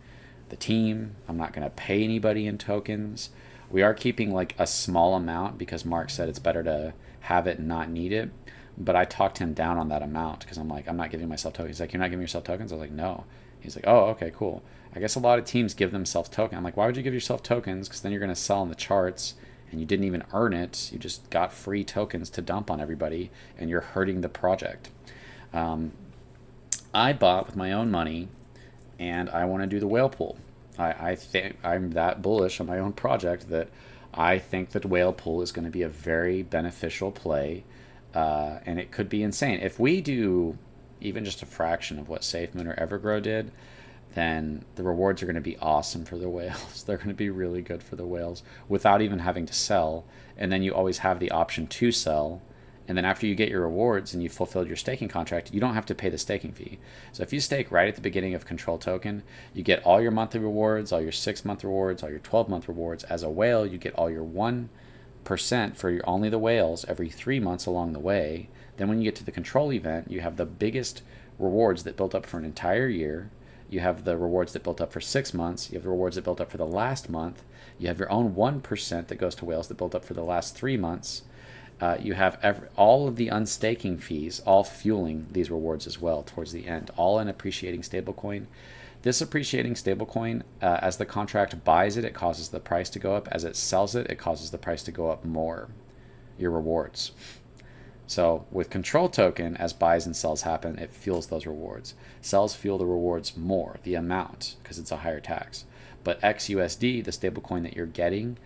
the team. I'm not going to pay anybody in tokens. We are keeping like a small amount because Mark said it's better to have it and not need it. But I talked him down on that amount because I'm like, I'm not giving myself tokens. He's like, you're not giving yourself tokens? I was like, no. He's like, oh, okay, cool. I guess a lot of teams give themselves tokens. I'm like, why would you give yourself tokens? Because then you're going to sell on the charts and you didn't even earn it. You just got free tokens to dump on everybody and you're hurting the project. I bought with my own money and I want to do the whale pool. I think I'm that bullish on my own project that I think that whale pool is going to be a very beneficial play, and it could be insane. If we do even just a fraction of what SafeMoon or Evergrow did, then the rewards are going to be awesome for the whales. They're going to be really good for the whales without even having to sell. And then you always have the option to sell. And then after you get your rewards and you fulfilled your staking contract, you don't have to pay the staking fee. So if you stake right at the beginning of Control Token, you get all your monthly rewards, all your 6-month rewards, all your 12-month rewards. As a whale, you get all your 1% for only the whales every 3 months along the way. Then when you get to the control event, you have the biggest rewards that built up for an entire year. You have the rewards that built up for 6 months. You have the rewards that built up for the last month. You have your own 1% that goes to whales that built up for the last 3 months. You have all of the unstaking fees, all fueling these rewards as well towards the end, all in appreciating stablecoin. This appreciating stablecoin, as the contract buys it, it causes the price to go up. As it sells it, it causes the price to go up more, your rewards. So with Control Token, as buys and sells happen, it fuels those rewards. Sells fuel the rewards more, the amount, because it's a higher tax. But XUSD, the stablecoin that you're getting,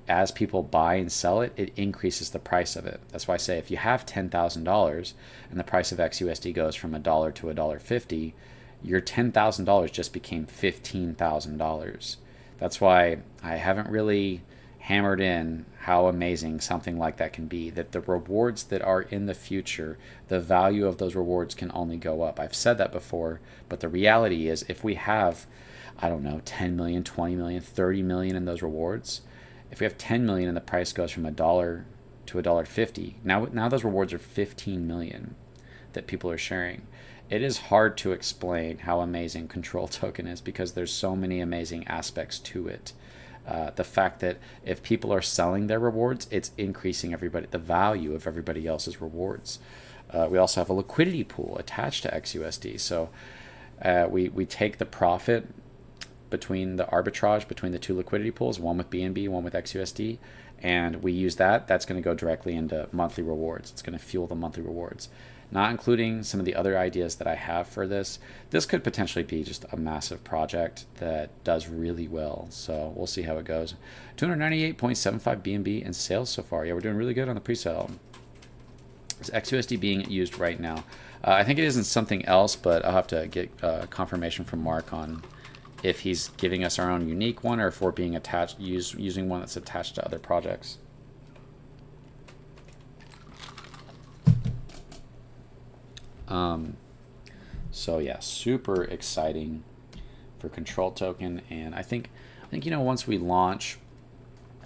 as people buy and sell it, it increases the price of it. That's why I say if you have $10,000 and the price of XUSD goes from $1 to $1.50, your $10,000 just became $15,000. That's why I haven't really hammered in how amazing something like that can be, that the rewards that are in the future, the value of those rewards can only go up. I've said that before, but the reality is if we have, I don't know, 10 million, 20 million, 30 million in those rewards, if we have 10 million and the price goes from $1 to $1.50, now those rewards are 15 million that people are sharing. It is hard to explain how amazing Control Token is because there's so many amazing aspects to it. The fact that if people are selling their rewards, it's increasing the value of everybody else's rewards. We also have a liquidity pool attached to XUSD. So we take the profit between the arbitrage between the two liquidity pools, one with BNB, one with XUSD, and we use that. That's going to go directly into monthly rewards. It's going to fuel the monthly rewards. Not including some of the other ideas that I have for this. This could potentially be just a massive project that does really well. So we'll see how it goes. 298.75 BNB in sales so far. Yeah, we're doing really good on the pre-sale. Is XUSD being used right now? I think it is in something else, but I'll have to get confirmation from Mark on if he's giving us our own unique one or if we're being attached, using one that's attached to other projects. So yeah, super exciting for Control Token, and I think once we launch,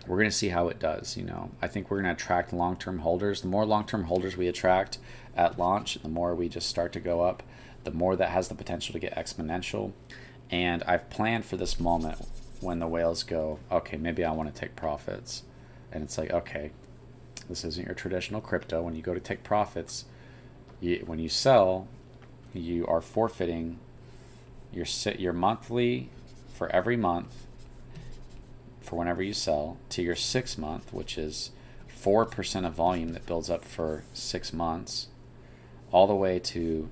we're going to see how it does. I think we're going to attract long-term holders. The more long-term holders we attract at launch, the more we just start to go up, the more that has the potential to get exponential. And I've planned for this moment when the whales go, okay, maybe I want to take profits. And it's like, okay, this isn't your traditional crypto. When you go to take profits, when you sell, you are forfeiting your monthly for every month for whenever you sell to your 6 month, which is 4% of volume that builds up for 6 months, all the way to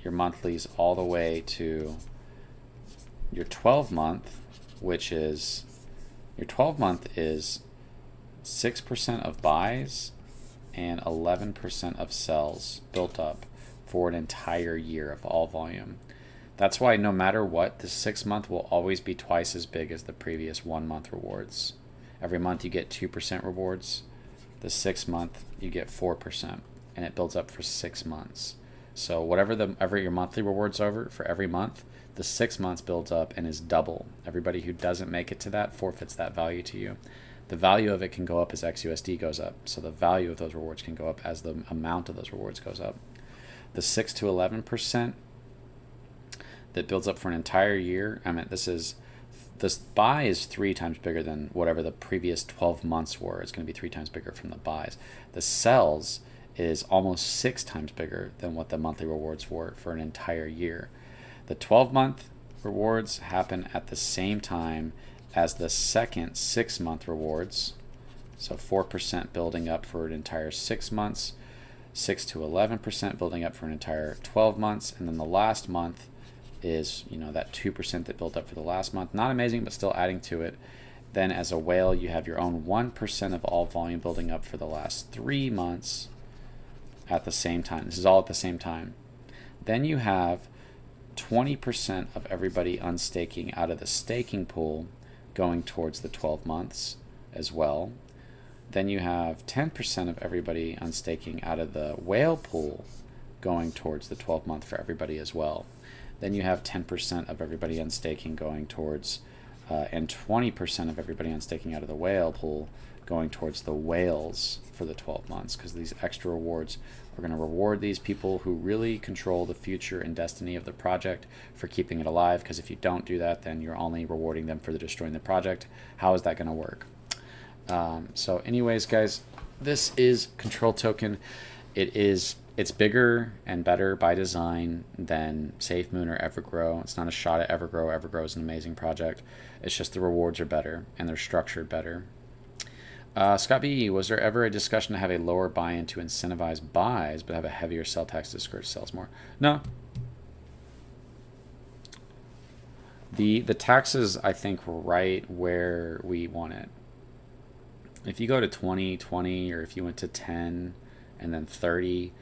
your monthlies, all the way to your 12 month, which is your 12 month is 6% of buys and 11% of sells built up for an entire year of all volume. That's why no matter what, the 6 month will always be twice as big as the previous 1 month rewards. Every month you get 2% rewards. The 6 month you get 4%, and it builds up for 6 months. So whatever your monthly rewards over for every month, the 6 months builds up and is double. Everybody who doesn't make it to that forfeits that value to you. The value of it can go up as XUSD goes up. So the value of those rewards can go up as the amount of those rewards goes up. The 6 to 11% that builds up for an entire year, I mean, this buy is 3 times bigger than whatever the previous 12 months were. It's going to be 3 times bigger from the buys. The sells is almost 6 times bigger than what the monthly rewards were for an entire year. The 12-month rewards happen at the same time as the second 6-month rewards. So 4% building up for an entire 6 months, 6 to 11% building up for an entire 12 months, and then the last month is, that 2% that built up for the last month. Not amazing, but still adding to it. Then as a whale, you have your own 1% of all volume building up for the last 3 months at the same time. This is all at the same time. Then you have 20% of everybody unstaking out of the staking pool going towards the 12 months as well. Then you have 10% of everybody unstaking out of the whale pool going towards the 12-month for everybody as well. Then you have 10% of everybody unstaking going towards, and 20% of everybody unstaking out of the whale pool going towards the whales for the 12 months, because these extra rewards are going to reward these people who really control the future and destiny of the project for keeping it alive, because if you don't do that, then you're only rewarding them for destroying the project. How is that going to work? So anyways, guys, this is Control Token. It's bigger and better by design than SafeMoon or Evergrow. It's not a shot at Evergrow. Evergrow is an amazing project. It's just the rewards are better and they're structured better. Scott B, was there ever a discussion to have a lower buy-in to incentivize buys but have a heavier sell tax to discourage sales more? No. The taxes, I think, were right where we want it. If you go to 20, or if you went to 10 and then 30,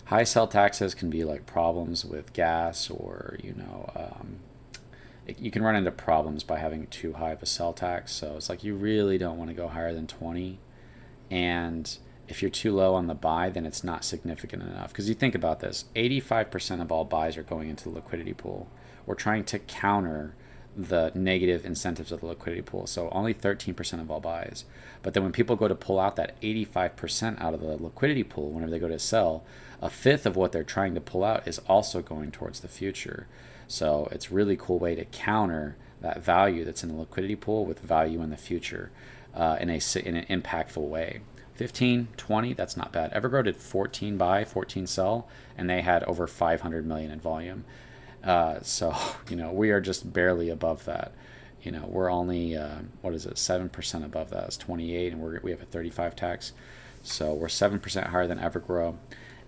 high sell taxes can be like problems with gas, or you can run into problems by having too high of a sell tax. So it's like you really don't want to go higher than 20, and if you're too low on the buy, then it's not significant enough. Because you think about this, 85% of all buys are going into the liquidity pool. We're trying to counter the negative incentives of the liquidity pool, so only 13% of all buys. But then when people go to pull out that 85% out of the liquidity pool, whenever they go to sell, a fifth of what they're trying to pull out is also going towards the future. So it's a really cool way to counter that value that's in the liquidity pool with value in the future in an impactful way. 15, 20, that's not bad. Evergrow did 14 buy, 14 sell, and they had over 500 million in volume. So we are just barely above that. We're only 7% above that. It's 28, and we have a 35 tax, so we're 7% higher than Evergrow.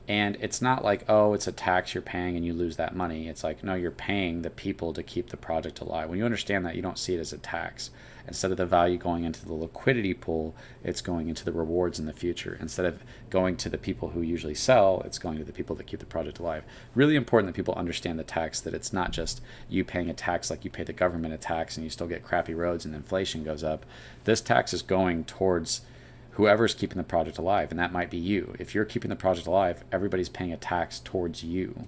And it's not like, oh, it's a tax you're paying and you lose that money. It's like, no, you're paying the people to keep the project alive. When you understand that, you don't see it as a tax. Instead of the value going into the liquidity pool, it's going into the rewards in the future. Instead of going to the people who usually sell, it's going to the people that keep the project alive. Really important that people understand the tax, that it's not just you paying a tax like you pay the government a tax and you still get crappy roads and inflation goes up. This tax is going towards whoever's keeping the project alive, and that might be you. If you're keeping the project alive, everybody's paying a tax towards you.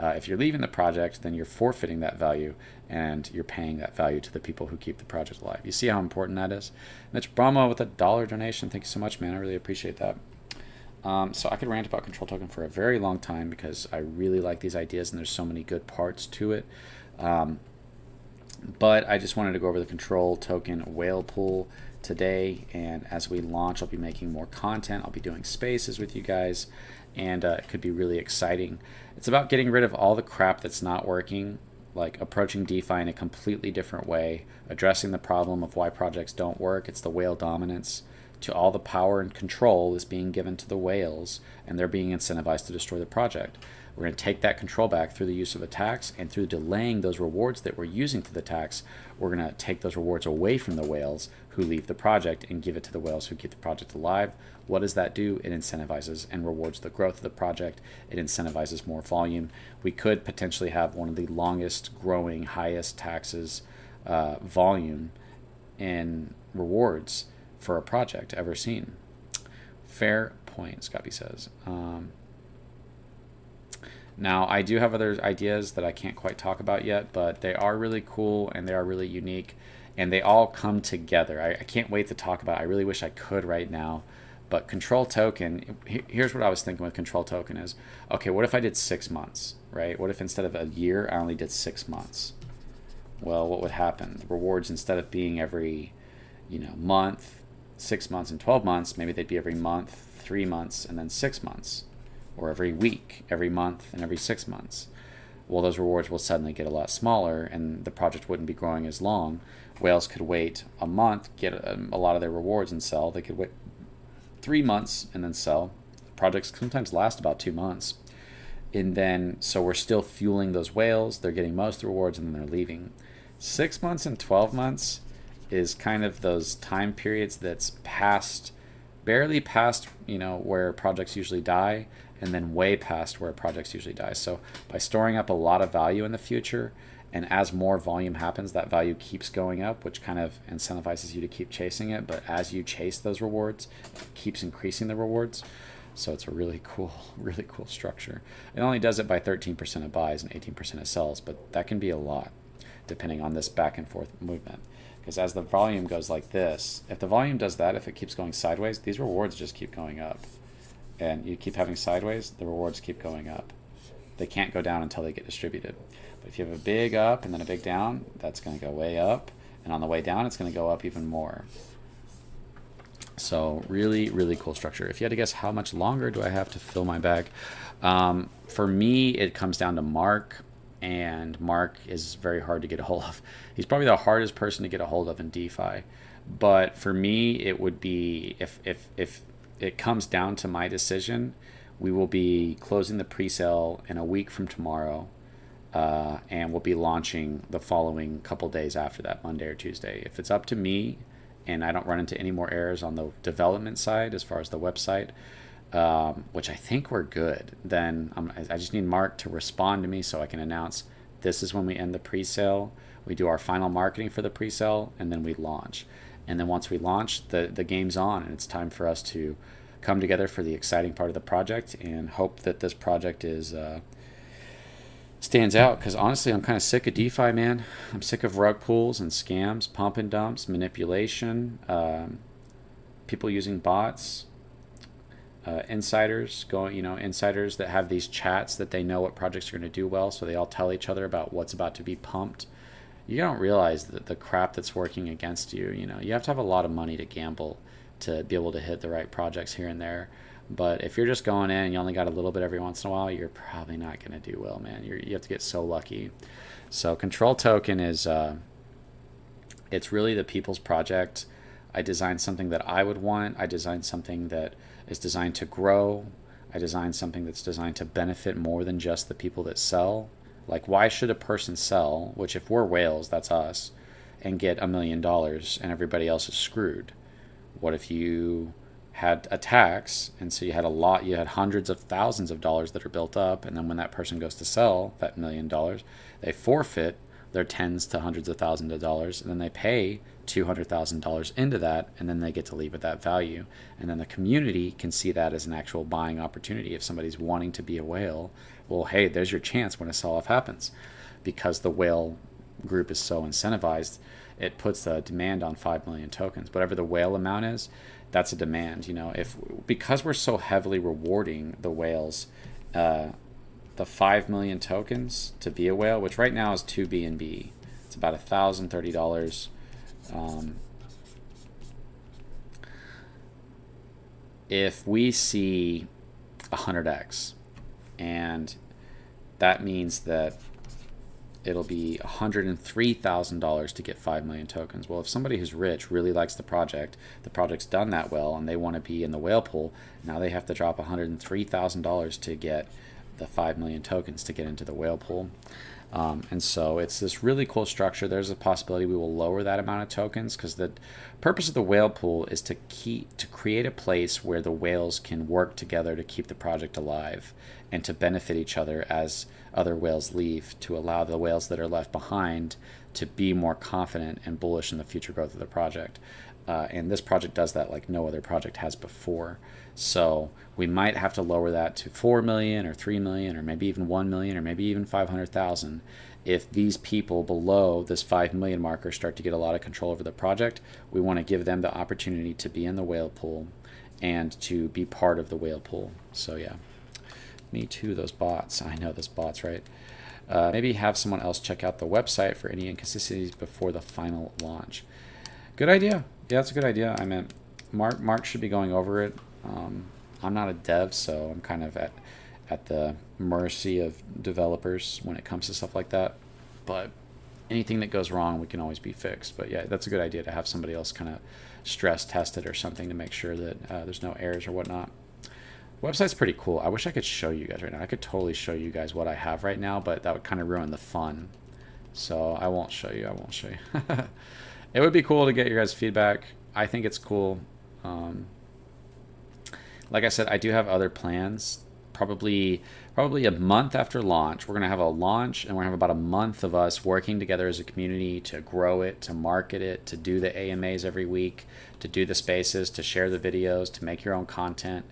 If you're leaving the project, then you're forfeiting that value, and you're paying that value to the people who keep the project alive. You see how important that is? Mitch Brahma with a $1 donation. Thank you so much, man. I really appreciate that. So I could rant about Control Token for a very long time because I really like these ideas, and there's so many good parts to it. But I just wanted to go over the Control Token whale pool today, and as we launch, I'll be making more content. I'll be doing spaces with you guys, and it could be really exciting. It's about getting rid of all the crap that's not working, like approaching DeFi in a completely different way, addressing the problem of why projects don't work. It's the whale dominance. To all the power and control is being given to the whales, and they're being incentivized to destroy the project. We're going to take that control back through the use of a tax, and through delaying those rewards that we're using for the tax, we're going to take those rewards away from the whales who leave the project and give it to the whales who keep the project alive. What does that do? It incentivizes and rewards the growth of the project. It incentivizes more volume. We could potentially have one of the longest growing, highest taxes volume in rewards for a project ever seen. Fair point, Scotty says. Now, I do have other ideas that I can't quite talk about yet, but they are really cool and they are really unique. and they all come together. I can't wait to talk about it. I really wish I could right now. But control token, here's what I was thinking with control token is, okay, what if I did 6 months, right? What if instead of a year, I only did 6 months? Well, what would happen? The rewards, instead of being every, month, 6 months, and 12 months, maybe they'd be every month, 3 months, and then 6 months, or every week, every month, and every 6 months. Well, those rewards will suddenly get a lot smaller, and the project wouldn't be growing as long. Whales could wait a month, get a lot of their rewards, and sell. They could wait 3 months and then sell. Projects sometimes last about 2 months. And then, so we're still fueling those whales. They're getting most of the rewards, and then they're leaving. 6 months and 12 months is kind of those time periods that's past, barely past, where projects usually die, and then way past where projects usually die. So by storing up a lot of value in the future, and as more volume happens, that value keeps going up, which kind of incentivizes you to keep chasing it. But as you chase those rewards, it keeps increasing the rewards. So it's a really cool structure. It only does it by 13% of buys and 18% of sells, but that can be a lot depending on this back and forth movement. Because as the volume goes like this, if the volume does that, if it keeps going sideways, these rewards just keep going up. And you keep having sideways, the rewards keep going up. They can't go down until they get distributed. But if you have a big up and then a big down, that's going to go way up. And on the way down, it's going to go up even more. So really, really cool structure. If you had to guess how much longer do I have to fill my bag? For me, it comes down to Mark. And Mark is very hard to get a hold of. He's probably the hardest person to get a hold of in DeFi. But for me, it would be, if it comes down to my decision, we will be closing the pre-sale in a week from tomorrow. And we'll be launching the following couple days after that, Monday or Tuesday. If it's up to me and I don't run into any more errors on the development side as far as the website, which I think we're good, then I just need Mark to respond to me so I can announce this is when we end the pre-sale. We do our final marketing for the pre-sale, and then we launch. And then once we launch, the game's on, and it's time for us to come together for the exciting part of the project and hope that this project is stands out. Because honestly, I'm kind of sick of DeFi, man. I'm sick of rug pulls and scams, pump and dumps, manipulation, people using bots. Insiders insiders that have these chats that they know what projects are going to do well, so they all tell each other about what's about to be pumped. You don't realize that the crap that's working against you. You have to have a lot of money to gamble to be able to hit the right projects here and there. But if you're just going in and you only got a little bit every once in a while, you're probably not going to do well, man. You have to get so lucky. So control token is it's really the people's project. I designed something that I would want. I designed something that is designed to grow. I designed something that's designed to benefit more than just the people that sell. Like, why should a person sell, which if we're whales, that's us, and get $1 million and everybody else is screwed? What if you had a tax, and so you had hundreds of thousands of dollars that are built up, and then when that person goes to sell that $1 million, they forfeit their tens to hundreds of thousands of dollars, and then they pay $200,000 into that, and then they get to leave at that value. And then the community can see that as an actual buying opportunity. If somebody's wanting to be a whale, well, hey, there's your chance when a sell-off happens. Because the whale group is so incentivized, it puts a demand on 5 million tokens. Whatever the whale amount is, that's a demand. Because we're so heavily rewarding the whales, the 5 million tokens to be a whale, which right now is 2 BNB. It's about $1,030. If we see 100x, and that means that it'll be $103,000 to get 5 million tokens. Well, if somebody who's rich really likes the project's done that well, and they want to be in the whale pool, now they have to drop $103,000 to get the 5 million tokens to get into the whale pool. And so it's this really cool structure. There's a possibility we will lower that amount of tokens, because the purpose of the whale pool is to create a place where the whales can work together to keep the project alive and to benefit each other as other whales leave, to allow the whales that are left behind to be more confident and bullish in the future growth of the project. And this project does that like no other project has before. So we might have to lower that to 4 million or 3 million or maybe even 1 million or maybe even 500,000 if these people below this 5 million marker start to get a lot of control over the project. We want to give them the opportunity to be in the whale pool and to be part of the whale pool. So yeah, me too, those bots. I know those bots, right? Maybe have someone else check out the website for any inconsistencies before the final launch. Good idea. Yeah, that's a good idea. I meant Mark should be going over it. I'm not a dev, so I'm kind of at the mercy of developers when it comes to stuff like that. But anything that goes wrong, we can always be fixed. But yeah, that's a good idea to have somebody else kind of stress test it or something to make sure that there's no errors or whatnot. Website's pretty cool. I wish I could show you guys right now. I could totally show you guys what I have right now, but that would kind of ruin the fun. So I won't show you. It would be cool to get your guys' feedback. I think it's cool. Like I said, I do have other plans. Probably a month after launch, we're gonna have a launch, and we're gonna have about a month of us working together as a community to grow it, to market it, to do the AMAs every week, to do the spaces, to share the videos, to make your own content,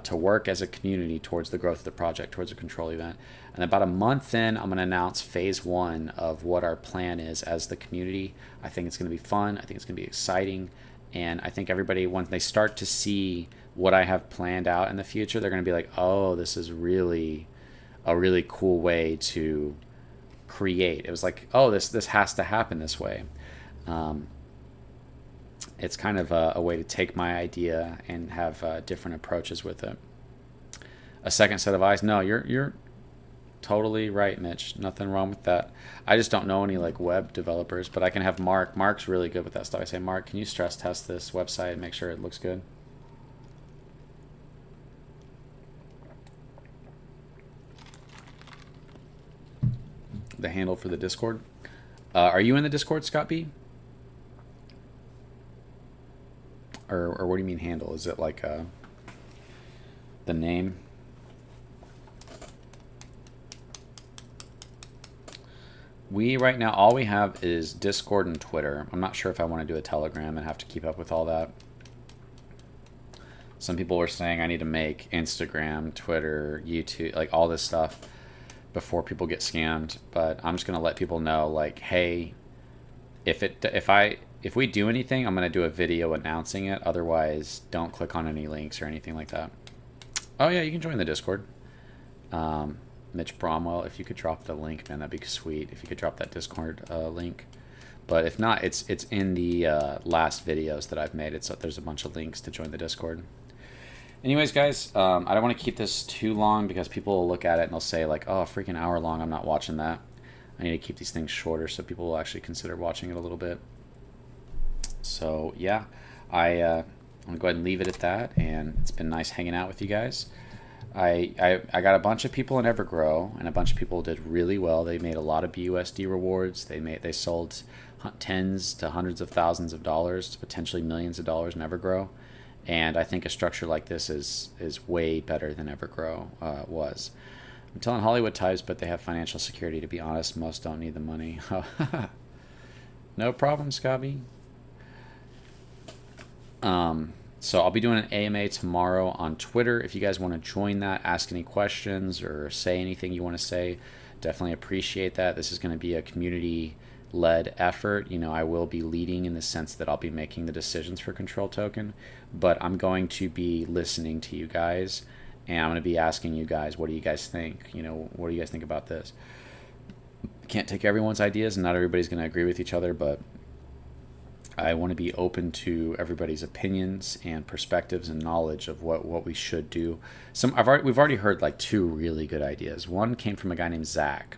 to work as a community towards the growth of the project, towards a control event. And about a month in, I'm gonna announce phase 1 of what our plan is as the community. I think it's gonna be fun. I think it's gonna be exciting. And I think everybody, once they start to see what I have planned out in the future, they're going to be like, oh, this is really a really cool way to create. It was like, oh, this has to happen this way. It's kind of a way to take my idea and have different approaches with it. A second set of eyes. No, you're totally right, Mitch. Nothing wrong with that. I just don't know any like web developers, but I can have Mark. Mark's really good with that stuff. I say, Mark, can you stress test this website and make sure it looks good? The handle for the Discord. Are you in the Discord, Scott B? Or what do you mean handle? Is it like the name? We right now, all we have is Discord and Twitter. I'm not sure if I want to do a Telegram and have to keep up with all that. Some people were saying I need to make Instagram, Twitter, YouTube, like all this stuff before people get scammed. But I'm just gonna let people know, like, hey, if we do anything, I'm gonna do a video announcing it. Otherwise, don't click on any links or anything like that. Oh yeah, you can join the Discord. Mitch Bromwell, if you could drop the link, man, that'd be sweet. If you could drop that Discord link. But if not, it's in the last videos that I've made. There's a bunch of links to join the Discord. Anyways, guys, I don't want to keep this too long because people will look at it and they'll say like, oh, a freaking hour long, I'm not watching that. I need to keep these things shorter so people will actually consider watching it a little bit. So yeah, I'm going to go ahead and leave it at that, and it's been nice hanging out with you guys. I got a bunch of people in Evergrow, and a bunch of people did really well. They made a lot of BUSD rewards. They sold tens to hundreds of thousands of dollars, potentially millions of dollars in Evergrow. And I think a structure like this is way better than Evergrow was. I'm telling Hollywood types, but they have financial security. To be honest, most don't need the money. No problem, Scotty. So I'll be doing an AMA tomorrow on Twitter. If you guys want to join that, ask any questions or say anything you want to say, definitely appreciate that. This is going to be a community-led effort. You know, I will be leading in the sense that I'll be making the decisions for Control Token, but I'm going to be listening to you guys, and I'm going to be asking you guys, what do you guys think? You know, what do you guys think about this? Can't take everyone's ideas, and not everybody's going to agree with each other, but I want to be open to everybody's opinions and perspectives and knowledge of what we should do. We've already heard like two really good ideas. One came from a guy named Zach,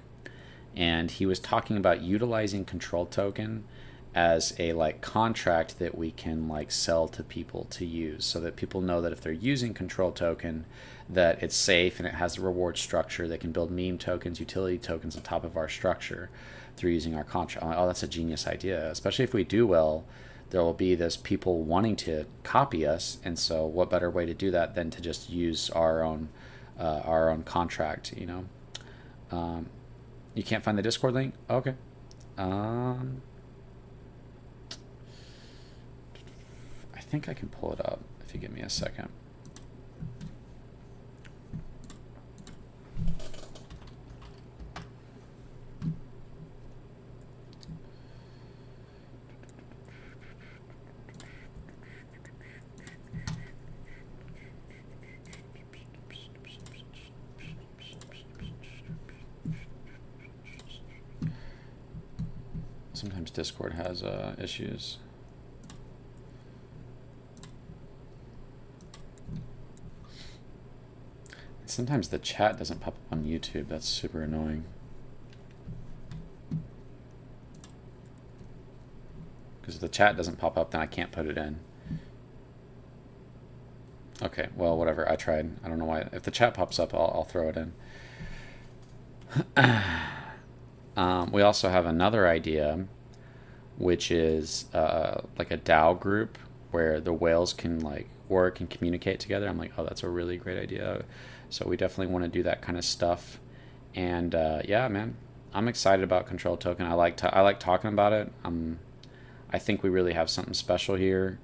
and he was talking about utilizing Control Token as a like contract that we can like sell to people to use, so that people know that if they're using Control Token, that it's safe and it has the reward structure. They can build meme tokens, utility tokens on top of our structure through using our contract. Oh, that's a genius idea. Especially if we do well, there will be this people wanting to copy us, and so what better way to do that than to just use our own contract? You know, you can't find the Discord link. Okay. think I can pull it up if you give me a second. Sometimes Discord has issues. Sometimes the chat doesn't pop up on YouTube. That's super annoying. Because if the chat doesn't pop up, then I can't put it in. Okay, well, whatever. I tried. I don't know why. If the chat pops up, I'll throw it in. We also have another idea, which is like a DAO group where the whales can like work and communicate together. I'm like, oh, that's a really great idea. So we definitely want to do that kind of stuff. And yeah, man, I'm excited about Control Token. I like talking about it. I think we really have something special here.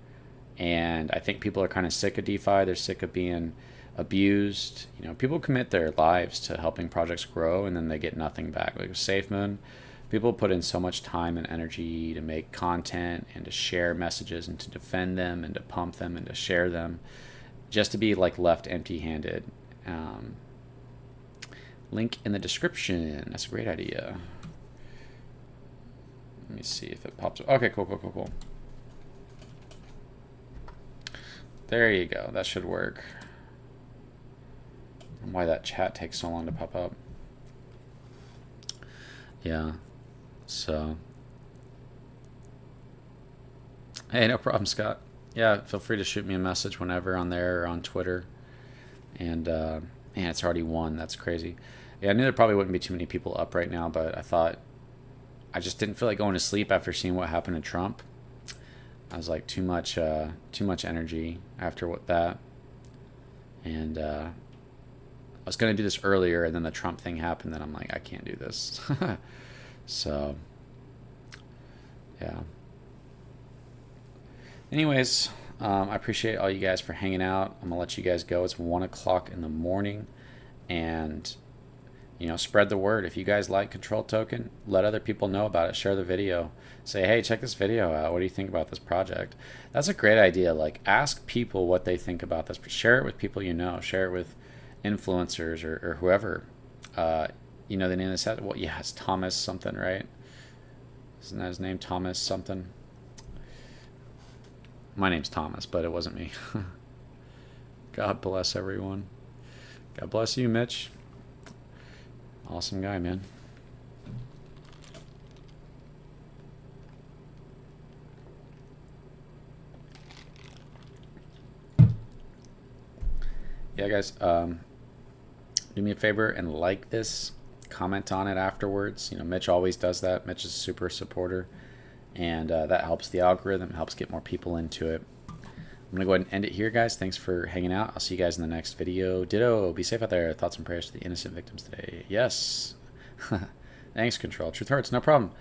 And I think people are kind of sick of DeFi. They're sick of being abused. You know, people commit their lives to helping projects grow and then they get nothing back. Like SafeMoon, people put in so much time and energy to make content and to share messages and to defend them and to pump them and to share them, just to be like left empty-handed. Link in the description. That's a great idea. Let me see if it pops up. Okay, cool. There you go. That should work. And why that chat takes so long to pop up. Yeah. So. Hey, no problem, Scott. Yeah, feel free to shoot me a message whenever on there or on Twitter. And man, it's already 1. That's crazy. Yeah, I knew there probably wouldn't be too many people up right now, but I thought I just didn't feel like going to sleep after seeing what happened to Trump. I was like too much energy after that, and I was gonna do this earlier, and then the Trump thing happened. Then I'm like, I can't do this. So, yeah. Anyways, I appreciate all you guys for hanging out. I'm gonna let you guys go. It's 1 o'clock in the morning, and you know, spread the word. If you guys like Control Token, let other people know about it. Share the video. Say, hey, check this video out. What do you think about this project? That's a great idea. Like, ask people what they think about this. Share it with people you know. Share it with influencers or whoever. You know the name of this? Well, yeah, it's Thomas something, right? Isn't that his name? Thomas something? My name's Thomas, but it wasn't me. God bless everyone. God bless you, Mitch. Awesome guy, man. Yeah, guys, do me a favor and like this, comment on it afterwards. You know, Mitch always does that. Mitch is a super supporter, and that helps the algorithm, helps get more people into it. I'm going to go ahead and end it here, guys. Thanks for hanging out. I'll see you guys in the next video. Ditto. Be safe out there. Thoughts and prayers to the innocent victims today. Yes. Thanks, Control. Truth hurts. No problem.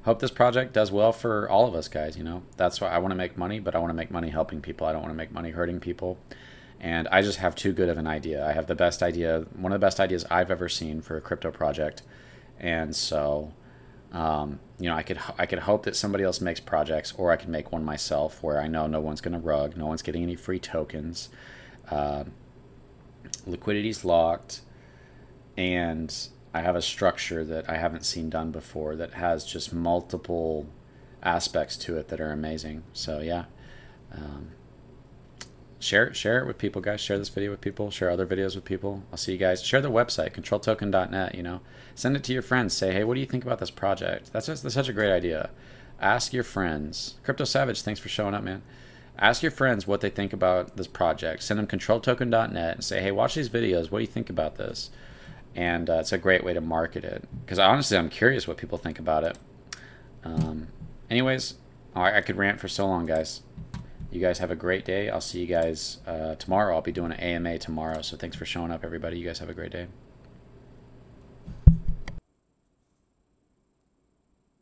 Hope this project does well for all of us, guys. You know, that's why I want to make money, but I want to make money helping people. I don't want to make money hurting people. And I just have too good of an idea. I have the best idea, one of the best ideas I've ever seen for a crypto project. And so, you know, I could hope that somebody else makes projects, or I can make one myself where I know no one's going to rug, no one's getting any free tokens. Liquidity's locked, and I have a structure that I haven't seen done before that has just multiple aspects to it that are amazing. So yeah, share it with people, guys. Share this video with people. Share other videos with people. I'll see you guys. Share the website, controltoken.net. You know, send it to your friends. Say, hey, what do you think about this project? That's such a great idea. Ask your friends. Crypto Savage, thanks for showing up, man. Ask your friends what they think about this project. Send them controltoken.net and say, hey, watch these videos. What do you think about this? And it's a great way to market it, because honestly, I'm curious what people think about it. Anyways, I could rant for so long, guys. You guys have a great day. I'll see you guys tomorrow. I'll be doing an AMA tomorrow, so thanks for showing up, everybody. You guys have a great day.